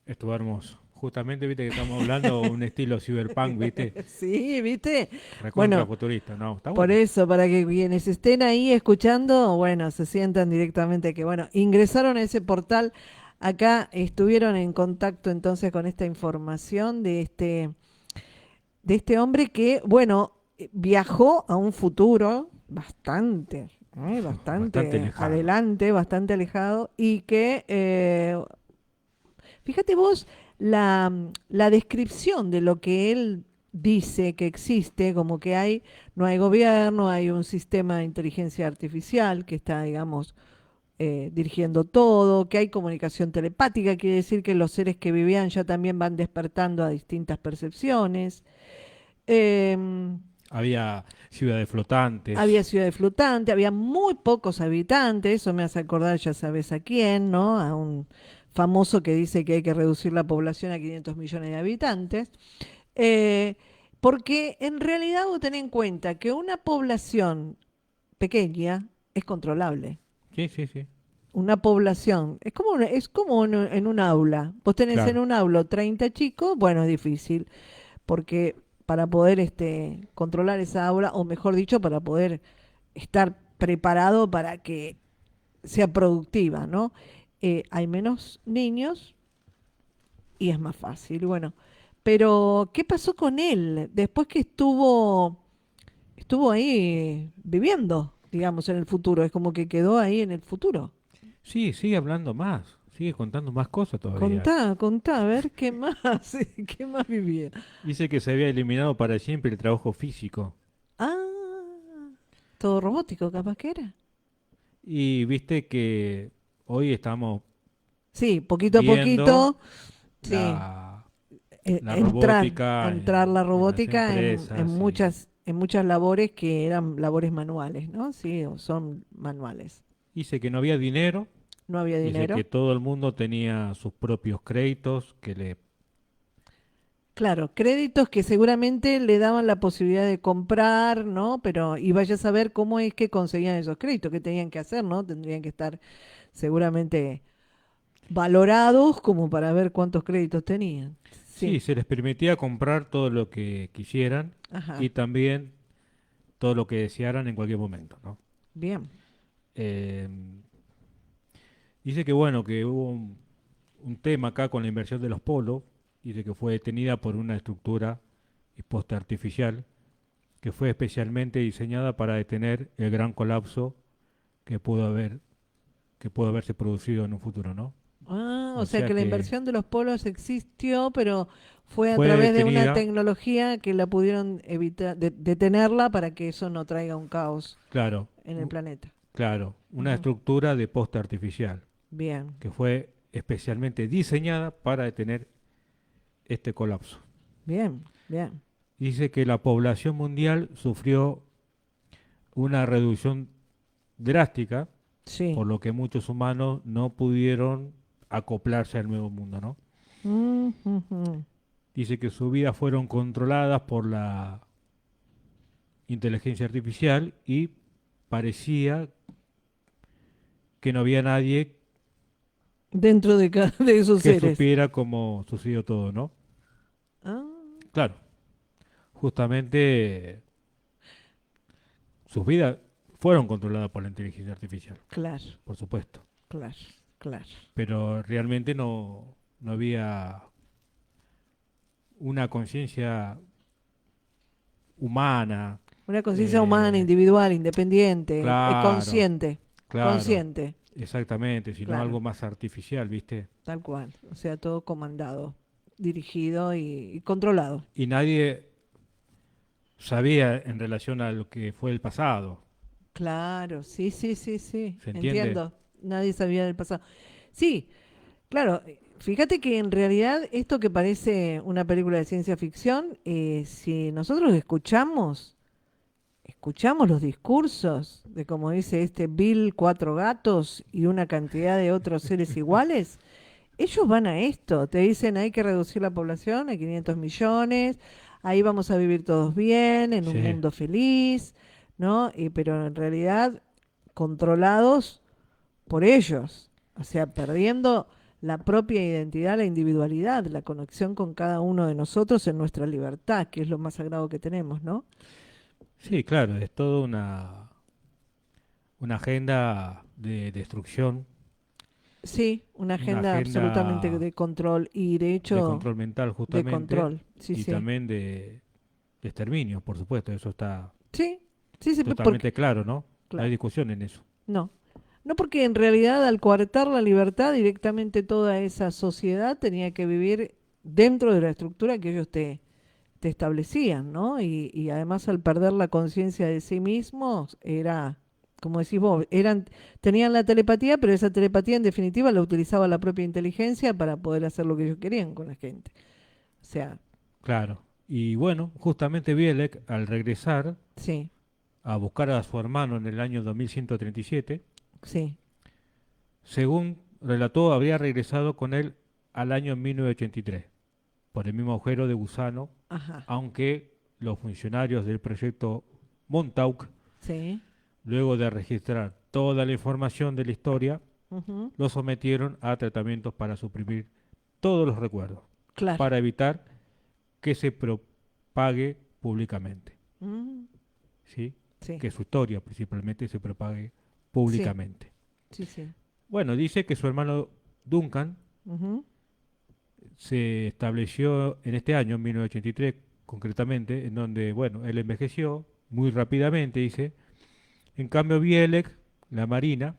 Estuvo hermoso. Justamente, viste que estamos hablando un estilo cyberpunk, viste, Sí, ¿viste? recontra Bueno, futurista, ¿no? Está por bueno. eso, para que quienes estén ahí escuchando, bueno, se sientan directamente que, bueno, ingresaron a ese portal, acá estuvieron en contacto entonces con esta información de este hombre que, bueno, viajó a un futuro Bastante bastante lejano. adelante, bastante alejado, y que, fíjate vos, la descripción de lo que él dice que existe, como que no hay gobierno, hay un sistema de inteligencia artificial que está, digamos, dirigiendo todo, que hay comunicación telepática, quiere decir que los seres que vivían ya también van despertando a distintas percepciones. Em, Había ciudades flotantes. Había ciudades flotantes, había muy pocos habitantes, eso me hace acordar, ya sabes a quién, ¿no? A un famoso que dice que hay que reducir la población a 500 millones de habitantes. Eh, Porque en realidad vos tenés en cuenta que una población pequeña es controlable. Sí, sí, sí. Una población, es como en un aula. Vos tenés en Claro. un aula 30 chicos, bueno, es difícil, porque para poder controlar esa aula, o mejor dicho, para poder estar preparado para que sea productiva, ¿no? Hay menos niños y es más fácil. Bueno, pero ¿qué pasó con él después que estuvo ahí viviendo, digamos, en el futuro? Es como que quedó ahí en el futuro. Sí, sigue hablando más. Sigue contando más cosas todavía. Contá, a ver qué más, qué más vivía. Dice que se había eliminado para siempre el trabajo físico. Ah, todo robótico, capaz que era. Y viste que hoy estamos Sí, poquito a viendo poquito, sí, la, la a robótica entrar la en las robótica empresas y en muchas labores que eran labores manuales, ¿no? Sí, o son manuales. dice que no había dinero. No había Dice dinero. que todo el mundo tenía sus propios créditos, que le... Claro, créditos que seguramente le daban la posibilidad de comprar, ¿no? Pero, y vaya a saber cómo es que conseguían esos créditos, qué tenían que hacer, ¿no? Tendrían que estar seguramente valorados como para ver cuántos créditos tenían. Sí, Sí, se les permitía comprar todo lo que quisieran ajá, y también todo lo que desearan en cualquier momento, ¿no? bien, Eh, dice que bueno, que hubo un tema acá con la inversión de los polos, dice que fue detenida por una estructura y poste artificial que fue especialmente diseñada para detener el gran colapso que pudo haber, que pudo haberse producido en un futuro, ¿no? Ah, o O sea sea que la que inversión de los polos existió, pero fue a fue través de una detenida, tecnología que la pudieron evitar, detenerla para que eso no traiga un caos claro, en el planeta. claro, una Ujú. estructura de poste artificial Bien, que fue especialmente diseñada para detener este colapso. bien, bien. Dice que la población mundial sufrió una reducción drástica, Sí. por lo que muchos humanos no pudieron acoplarse al nuevo mundo, ¿no? Ujujú. Dice que sus vidas fueron controladas por la inteligencia artificial y parecía que no había nadie Dentro de cada de esos que seres. supiera cómo sucedió todo, ¿no? Ah, Claro, justamente sus vidas fueron controladas por la inteligencia artificial, claro, por supuesto, claro, claro. pero realmente no había una conciencia humana. Una conciencia humana, eh, individual, independiente, claro, consciente, claro, consciente, exactamente, sino claro, algo más artificial, ¿viste? tal cual. O sea, todo comandado, dirigido y controlado. Y nadie sabía en relación a lo que fue el pasado, Claro, sí, sí, sí, sí, ¿se entiende? entiendo. Nadie sabía del pasado. Sí, claro, fíjate que en realidad esto que parece una película de ciencia ficción, si nosotros escuchamos los discursos de, como dice este Bill, cuatro gatos y una cantidad de otros seres iguales, ellos van a esto, te dicen hay que reducir la población a 500 millones, ahí vamos a vivir todos bien, en un Sí, mundo feliz, ¿no? Pero en realidad controlados por ellos. O sea, perdiendo la propia identidad, la individualidad, la conexión con cada uno de nosotros en nuestra libertad, que es lo más sagrado que tenemos, ¿no? Sí, claro, es toda una agenda de destrucción, Sí, una una agenda absolutamente agenda de control y de de hecho control mental de justamente control. Sí, y sí. también de exterminio, por supuesto, eso está Sí, sí, sí, porque, totalmente claro, ¿no? No hay claro, discusión en eso. no. No porque en realidad al coartar la libertad directamente toda esa sociedad tenía que vivir dentro de la estructura que ellos te establecían, ¿no? Y además al perder la conciencia de sí mismos era, como decís vos, tenían la telepatía, pero esa telepatía en definitiva la utilizaba la propia inteligencia para poder hacer lo que ellos querían con la gente. O sea, Claro. Y bueno, justamente Bielek, al regresar sí, a buscar a su hermano en el año 2137, sí, según relató, habría regresado con él al año 1983, por el mismo agujero de gusano, ajá, aunque los funcionarios del proyecto Montauk, sí, luego de registrar toda la información de la historia, ujú, lo sometieron a tratamientos para suprimir todos los recuerdos, claro, para evitar que se propague públicamente, mm, ¿sí? sí, Que su historia principalmente se propague sí, públicamente. sí, sí, Bueno, dice que su hermano Duncan ujú, se estableció en este año, en 1983 concretamente, en donde, bueno, él envejeció muy rápidamente, dice. En cambio, Bielek, la Marina,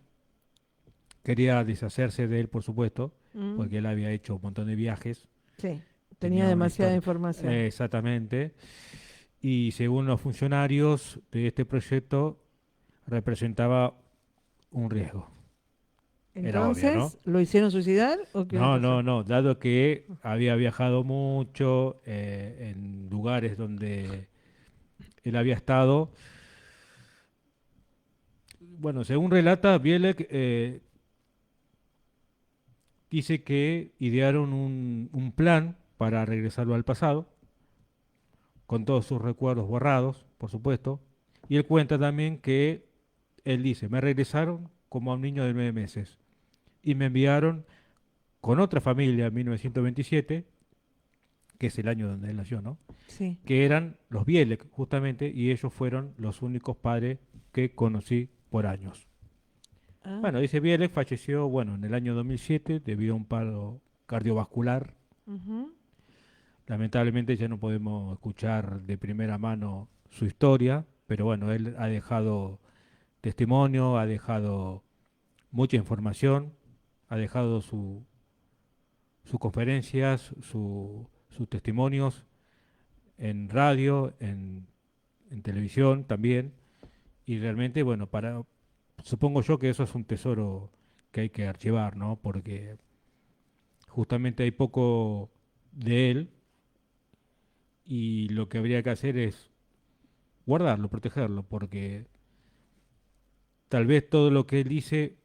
quería deshacerse de él, por supuesto, mm, porque él había hecho un montón de viajes, sí, tenía tenía una demasiada historia. información. Exactamente. Y según los funcionarios de este proyecto, representaba un riesgo. Era obvio, ¿no? Entonces, ¿lo hicieron suicidar o qué No, pasó? no, no, dado que había viajado mucho en lugares donde él había estado. Bueno, según relata, Bielek dice que idearon un plan para regresarlo al pasado, con todos sus recuerdos borrados, por supuesto. Y él cuenta también que, él dice, me regresaron como a un niño de 9 meses y me enviaron con otra familia en 1927, que es el año donde él nació, ¿no? Sí. Que eran los Bielek, justamente, y ellos fueron los únicos padres que conocí por años. Ah, Bueno, dice Bielek falleció, bueno, en el año 2007 debido a un paro cardiovascular. ujú, Lamentablemente ya no podemos escuchar de primera mano su historia, pero bueno, él ha dejado testimonio, ha dejado mucha información, ha dejado sus conferencias, sus testimonios en radio, en televisión también, y realmente, bueno, supongo yo que eso es un tesoro que hay que archivar, ¿no? Porque justamente hay poco de él y lo que habría que hacer es guardarlo, protegerlo, porque tal vez todo lo que él dice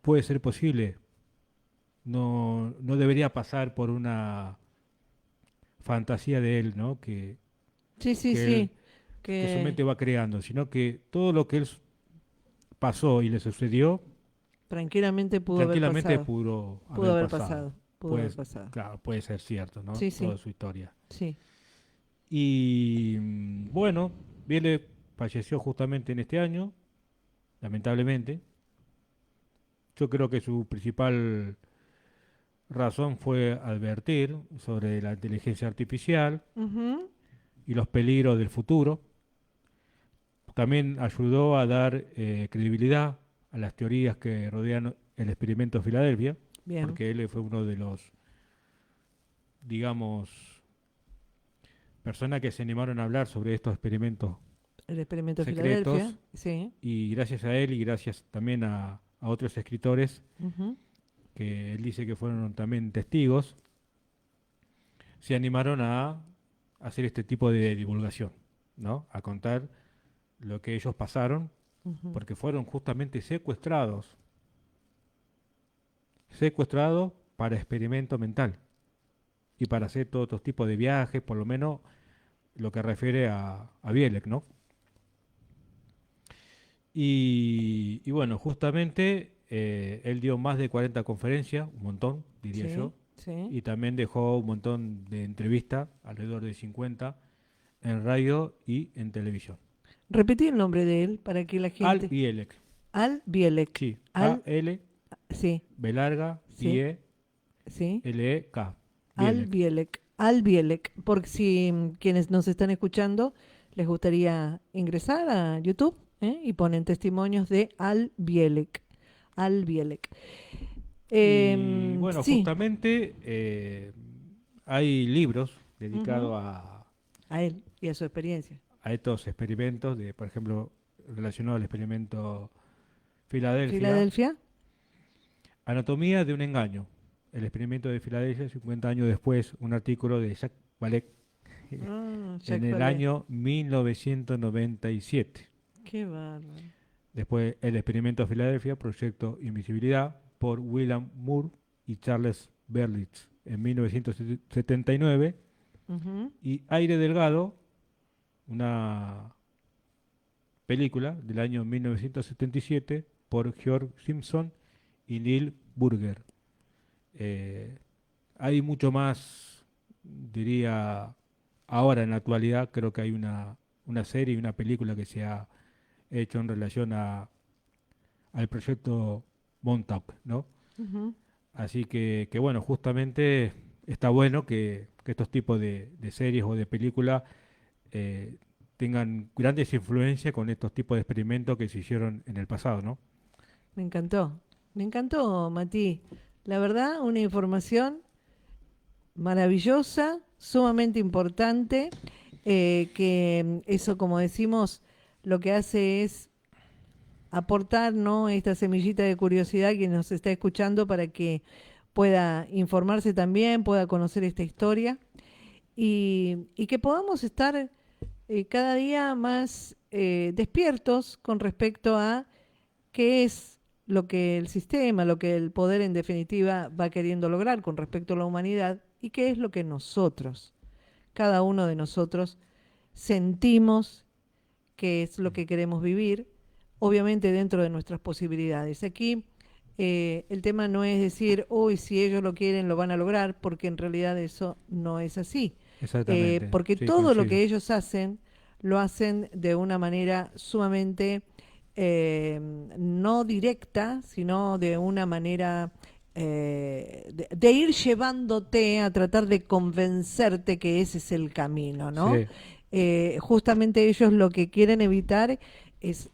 puede ser posible, no, no debería pasar por una fantasía de él, ¿no? sí, sí, Que él, sí. que su Que mente va creando, sino que todo lo que él pasó y le sucedió, tranquilamente pudo haber tranquilamente pasado. pudo Pudo haber haber pasado. pasado. Pudo haber Pues, pasado. claro, puede ser cierto, ¿no? Sí, Toda sí, su historia. sí. Y bueno, Viele falleció justamente en este año, lamentablemente. Yo creo que su principal razón fue advertir sobre la inteligencia artificial Ujú, y los peligros del futuro. También ayudó a dar credibilidad a las teorías que rodean el experimento de Filadelfia, bien. porque él fue uno de los, digamos, personas que se animaron a hablar sobre estos experimentos El experimento de Filadelfia. secretos, Sí. y gracias a él y gracias también a otros escritores Ujú, que él dice que fueron también testigos, se animaron a hacer este tipo de divulgación, ¿no? A contar lo que ellos pasaron, ujú. porque fueron justamente secuestrados para experimento mental y para hacer todo otro tipo de viajes, por lo menos lo que refiere a Bielek, ¿no? Y bueno, justamente él dio más de 40 conferencias, un montón, diría Sí, yo, sí. y también dejó un montón de entrevistas, alrededor de 50, en radio y en televisión. Repetí el nombre de él para que la Al gente... Bielek, Al Bielek. sí, Al... A-L, Sí, B larga, sí, sí. I-E-L-E-K, Al Bielek. Bielek. Al Bielek. Porque si quienes nos están escuchando les gustaría ingresar a YouTube, y ponen testimonios de Al Bielek. Al Bielek. Y bueno, Sí, justamente hay libros dedicados ujú, a él y a su experiencia. a estos experimentos, de, por ejemplo, relacionado al experimento Filadelfia, Filadelfia. Anatomía de un engaño. El experimento de Filadelfia, 50 años después, un artículo de Jacques Vallée Ah, en Jacques el Vallée. año 1997. Qué bárbaro. Después, el experimento Filadelfia, Proyecto Invisibilidad, por William Moore y Charles Berlitz en 1979. Ujú. Y Aire Delgado, una película del año 1977 por George Simpson y Neil Burger. Eh, Hay mucho más, diría, ahora en la actualidad creo que hay una serie y una película que se ha hecho en relación al proyecto Montauk, ¿no? Ujú. Así que bueno, justamente está bueno que estos tipos de series o de películas eh, tengan grandes influencias con estos tipos de experimentos que se hicieron en el pasado, ¿no? Me encantó, Mati. La verdad, una información maravillosa, sumamente importante, que eso, como decimos, lo que hace es aportar, ¿no?, esta semillita de curiosidad que nos está escuchando para que pueda informarse también, pueda conocer esta historia y que podamos estar cada día más despiertos con respecto a qué es lo que el sistema, lo que el poder en definitiva va queriendo lograr con respecto a la humanidad y qué es lo que nosotros, cada uno de nosotros, sentimos que es lo que queremos vivir, obviamente dentro de nuestras posibilidades. Aquí el tema no es decir, uy, si ellos lo quieren, lo van a lograr, porque en realidad eso no es así. Exactamente, Porque sí, todo lo coincido. que ellos hacen, lo hacen de una manera sumamente eh, no directa, sino de una manera de ir llevándote a tratar de convencerte que ese es el camino, ¿no? Sí, Justamente ellos lo que quieren evitar es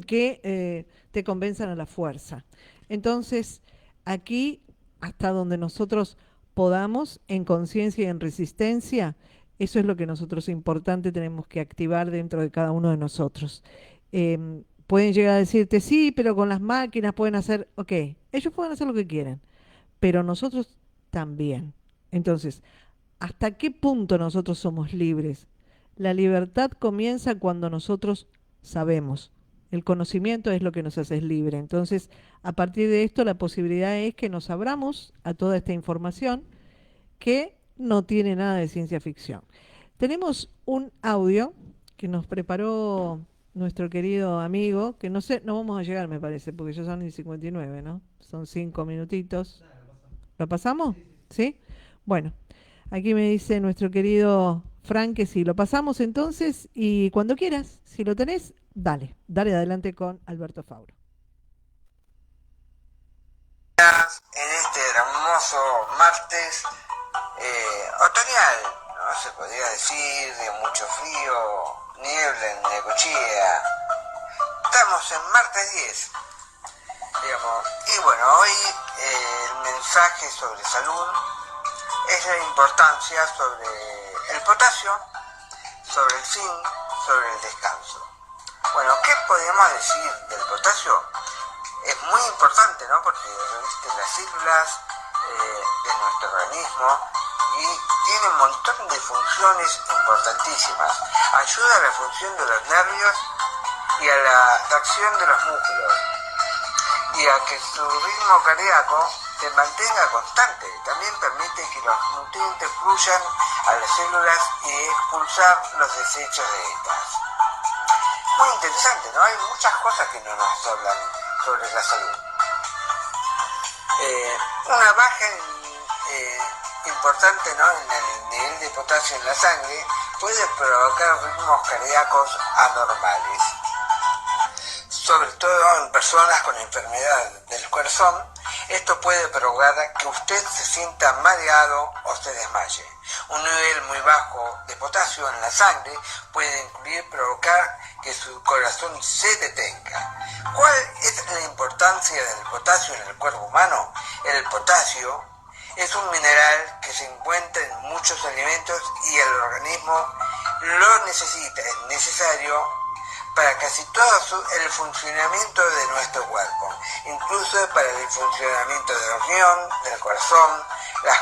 que te convenzan a la fuerza. Entonces, aquí, hasta donde nosotros podamos, en conciencia y en resistencia, eso es lo que nosotros importante tenemos que activar dentro de cada uno de nosotros. Pueden llegar a decirte, sí, pero con las máquinas pueden hacer, ok, ellos pueden hacer lo que quieren, pero nosotros también. Entonces, ¿hasta qué punto nosotros somos libres? La libertad comienza cuando nosotros sabemos. El conocimiento es lo que nos hace libre. Entonces, a partir de esto, la posibilidad es que nos abramos a toda esta información que no tiene nada de ciencia ficción. Tenemos un audio que nos preparó nuestro querido amigo, que no sé, no vamos a llegar, me parece, porque ya son y 59, ¿no? Son 5 minutitos. ¿Lo pasamos? ¿Sí? Bueno, aquí me dice nuestro querido Frank que sí, lo pasamos entonces y cuando quieras, si lo tenés, dale, dale adelante con Alberto Fauro. En este hermoso martes otoñal, ¿no? Se podría decir, de mucho frío, niebla en Necochea. Estamos en martes 10, digamos. Y bueno, hoy el mensaje sobre salud es la importancia sobre el potasio, sobre el zinc, sobre el descanso. Bueno, ¿qué podemos decir del potasio? Es muy importante, ¿no? Porque reviste las células de nuestro organismo y tiene un montón de funciones importantísimas. Ayuda a la función de los nervios y a la acción de los músculos y a que su ritmo cardíaco se mantenga constante. También permite que los nutrientes fluyan a las células y expulsar los desechos de estas. Muy interesante, ¿no? Hay muchas cosas que no nos hablan sobre la salud. Una baja importante, ¿no?, en el nivel de potasio en la sangre puede provocar ritmos cardíacos anormales, sobre todo en personas con enfermedad del corazón. Esto puede provocar que usted se sienta mareado o se desmaye. Un nivel muy bajo de potasio en la sangre puede provocar que su corazón se detenga. ¿Cuál es la importancia del potasio en el cuerpo humano? El potasio es un mineral que se encuentra en muchos alimentos y el organismo lo necesita, es necesario para casi todo el funcionamiento de nuestro cuerpo, incluso para el funcionamiento del riñón, del corazón, las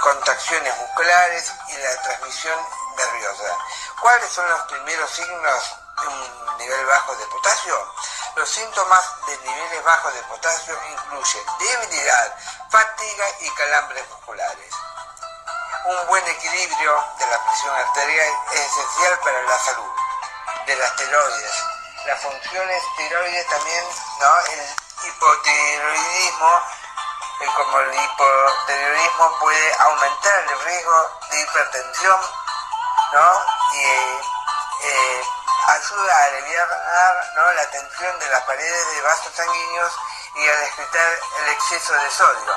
contracciones musculares y la transmisión nerviosa. ¿Cuáles son los primeros signos de un nivel bajo de potasio? Los síntomas de niveles bajos de potasio incluyen debilidad, fatiga y calambres musculares. Un buen equilibrio de la presión arterial es esencial para la salud. De las tiroides. Las funciones tiroides también, ¿no? El hipotiroidismo, como el hipotiroidismo puede aumentar el riesgo de hipertensión, ¿no? Y ayuda a aliviar, ¿no?, la tensión de las paredes de vasos sanguíneos y a desquitar el exceso de sodio.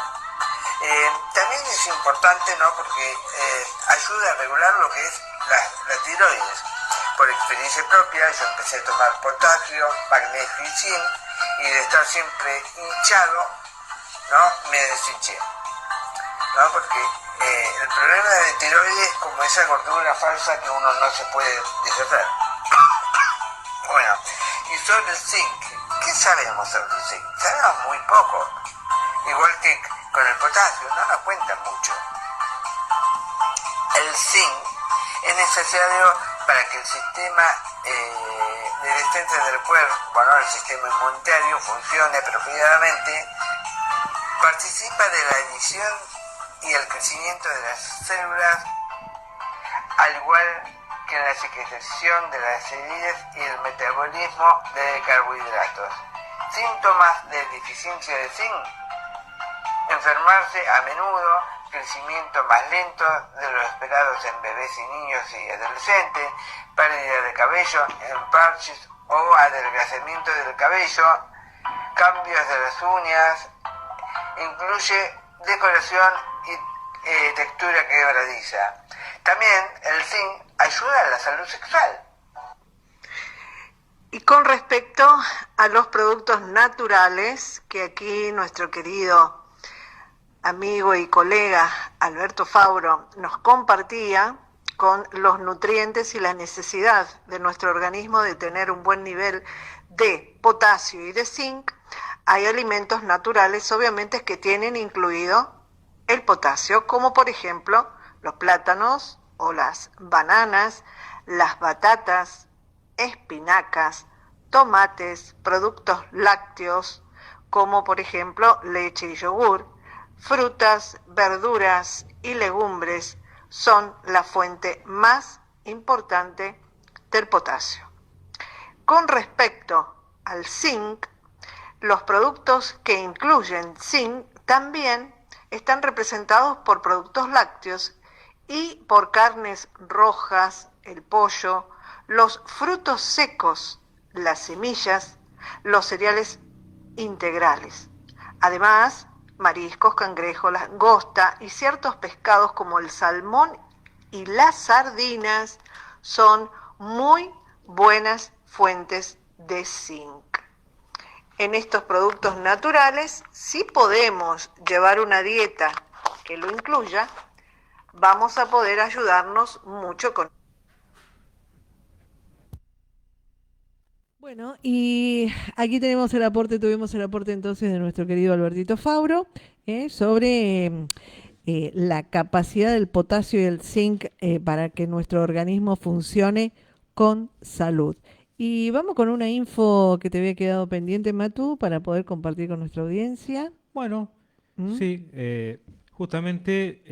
También es importante, ¿no?, porque ayuda a regular lo que es la tiroides. Por experiencia propia, yo empecé a tomar potasio, magnesio y zinc, y de estar siempre hinchado, ¿no?, me deshinché, ¿no? Porque el problema de tiroides es como esa gordura falsa que uno no se puede deshacer. Bueno, y sobre el zinc, ¿qué sabemos sobre el zinc? Sabemos muy poco, igual que con el potasio, no nos cuentan mucho. El zinc es necesario para que el sistema de defensa del cuerpo, ¿no?, el sistema inmunitario, funcione apropiadamente. Participa de la adición y el crecimiento de las células, al igual que en la secreción de las acidides y el metabolismo de carbohidratos. Síntomas de deficiencia de zinc: enfermarse a menudo, crecimiento más lento de lo esperado en bebés y niños y adolescentes, pérdida de cabello en parches o adelgazamiento del cabello, cambios de las uñas, incluye decoración y textura quebradiza. También el zinc ayuda a la salud sexual. Y con respecto a los productos naturales, que aquí nuestro querido amigo y colega Alberto Fauro nos compartía, con los nutrientes y la necesidad de nuestro organismo de tener un buen nivel de potasio y de zinc, hay alimentos naturales obviamente que tienen incluido el potasio, como por ejemplo los plátanos o las bananas, las batatas, espinacas, tomates, productos lácteos, como por ejemplo leche y yogur, frutas, verduras y legumbres son la fuente más importante del potasio. Con respecto al zinc, los productos que incluyen zinc también están representados por productos lácteos y por carnes rojas, el pollo, los frutos secos, las semillas, los cereales integrales. Además, mariscos, cangrejos, langosta y ciertos pescados como el salmón y las sardinas son muy buenas fuentes de zinc. En estos productos naturales, si podemos llevar una dieta que lo incluya, vamos a poder ayudarnos mucho con. Bueno, y aquí tuvimos el aporte entonces de nuestro querido Albertito Fauro sobre la capacidad del potasio y el zinc para que nuestro organismo funcione con salud. Y vamos con una info que te había quedado pendiente, Matu, para poder compartir con nuestra audiencia. Bueno, sí, justamente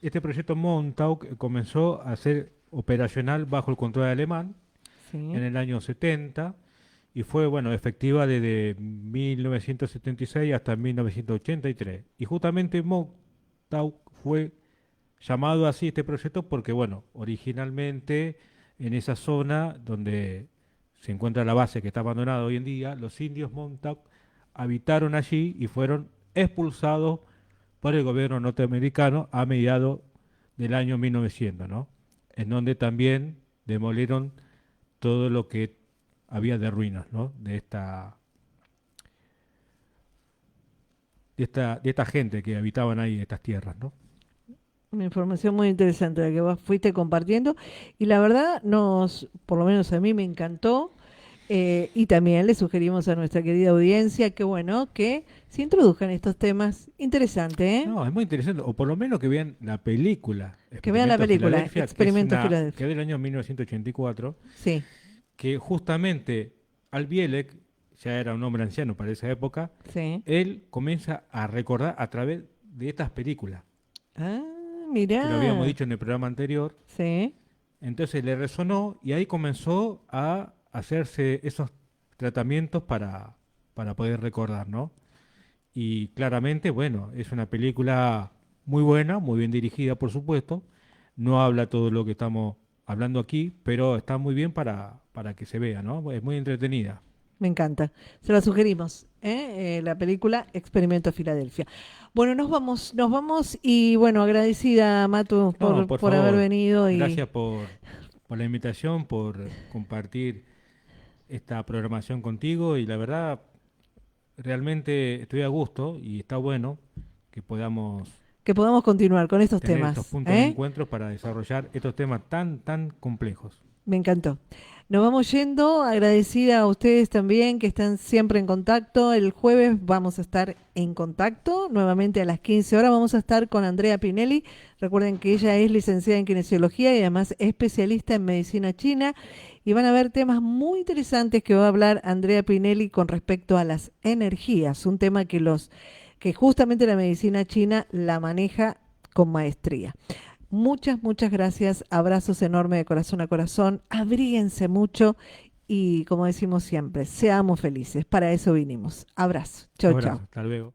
este proyecto Montauk comenzó a ser operacional bajo el control alemán Sí. en el año 70 y fue, bueno, efectiva desde 1976 hasta 1983. Y justamente Montauk fue llamado así este proyecto porque, bueno, originalmente en esa zona donde se encuentra la base que está abandonada hoy en día, los indios Montauk habitaron allí y fueron expulsados por el gobierno norteamericano a mediados del año 1900, ¿no? En donde también demolieron todo lo que había de ruinas, ¿no? De esta gente que habitaban ahí, estas tierras, ¿no? Una información muy interesante la que vos fuiste compartiendo y la verdad por lo menos a mí me encantó y también le sugerimos a nuestra querida audiencia que bueno, que se introduzcan estos temas interesantes, ¿eh? No, es muy interesante, o por lo menos que vean la película Que vean la película, Filadelfia, Experimento que Filadelfia. es del año 1984, Sí, que justamente Al Bielek, ya era un hombre anciano para esa época, sí. él comienza a recordar a través de estas películas, Ah, que lo habíamos mirá. dicho en el programa anterior. Sí, Entonces le resonó y ahí comenzó a hacerse esos tratamientos para poder recordar, ¿no? Y claramente, bueno, es una película muy buena, muy bien dirigida, por supuesto. No habla todo lo que estamos hablando aquí, pero está muy bien para que se vea, ¿no? Es muy entretenida. me encanta. Se la sugerimos, ¿eh? La película Experimento Filadelfia. Bueno, nos vamos y bueno, agradecida Matu No, por por haber favor, venido y gracias por la invitación, por compartir esta programación contigo y la verdad, realmente estoy a gusto y está bueno que podamos que podamos continuar con estos tener estos temas, puntos de ¿eh? encuentro para desarrollar estos temas tan, tan complejos. Me encantó. Nos vamos yendo, agradecida a ustedes también que están siempre en contacto. El jueves vamos a estar en contacto, nuevamente a las 15 horas vamos a estar con Andrea Pinelli. Recuerden que ella es licenciada en kinesiología y además especialista en medicina china. Y van a ver temas muy interesantes que va a hablar Andrea Pinelli con respecto a las energías, un tema que justamente la medicina china la maneja con maestría. Muchas, muchas gracias. Abrazos enormes de corazón a corazón. Abríguense mucho y como decimos siempre, seamos felices. Para eso vinimos. Abrazo. Chau, Abrazo, chau. hasta luego.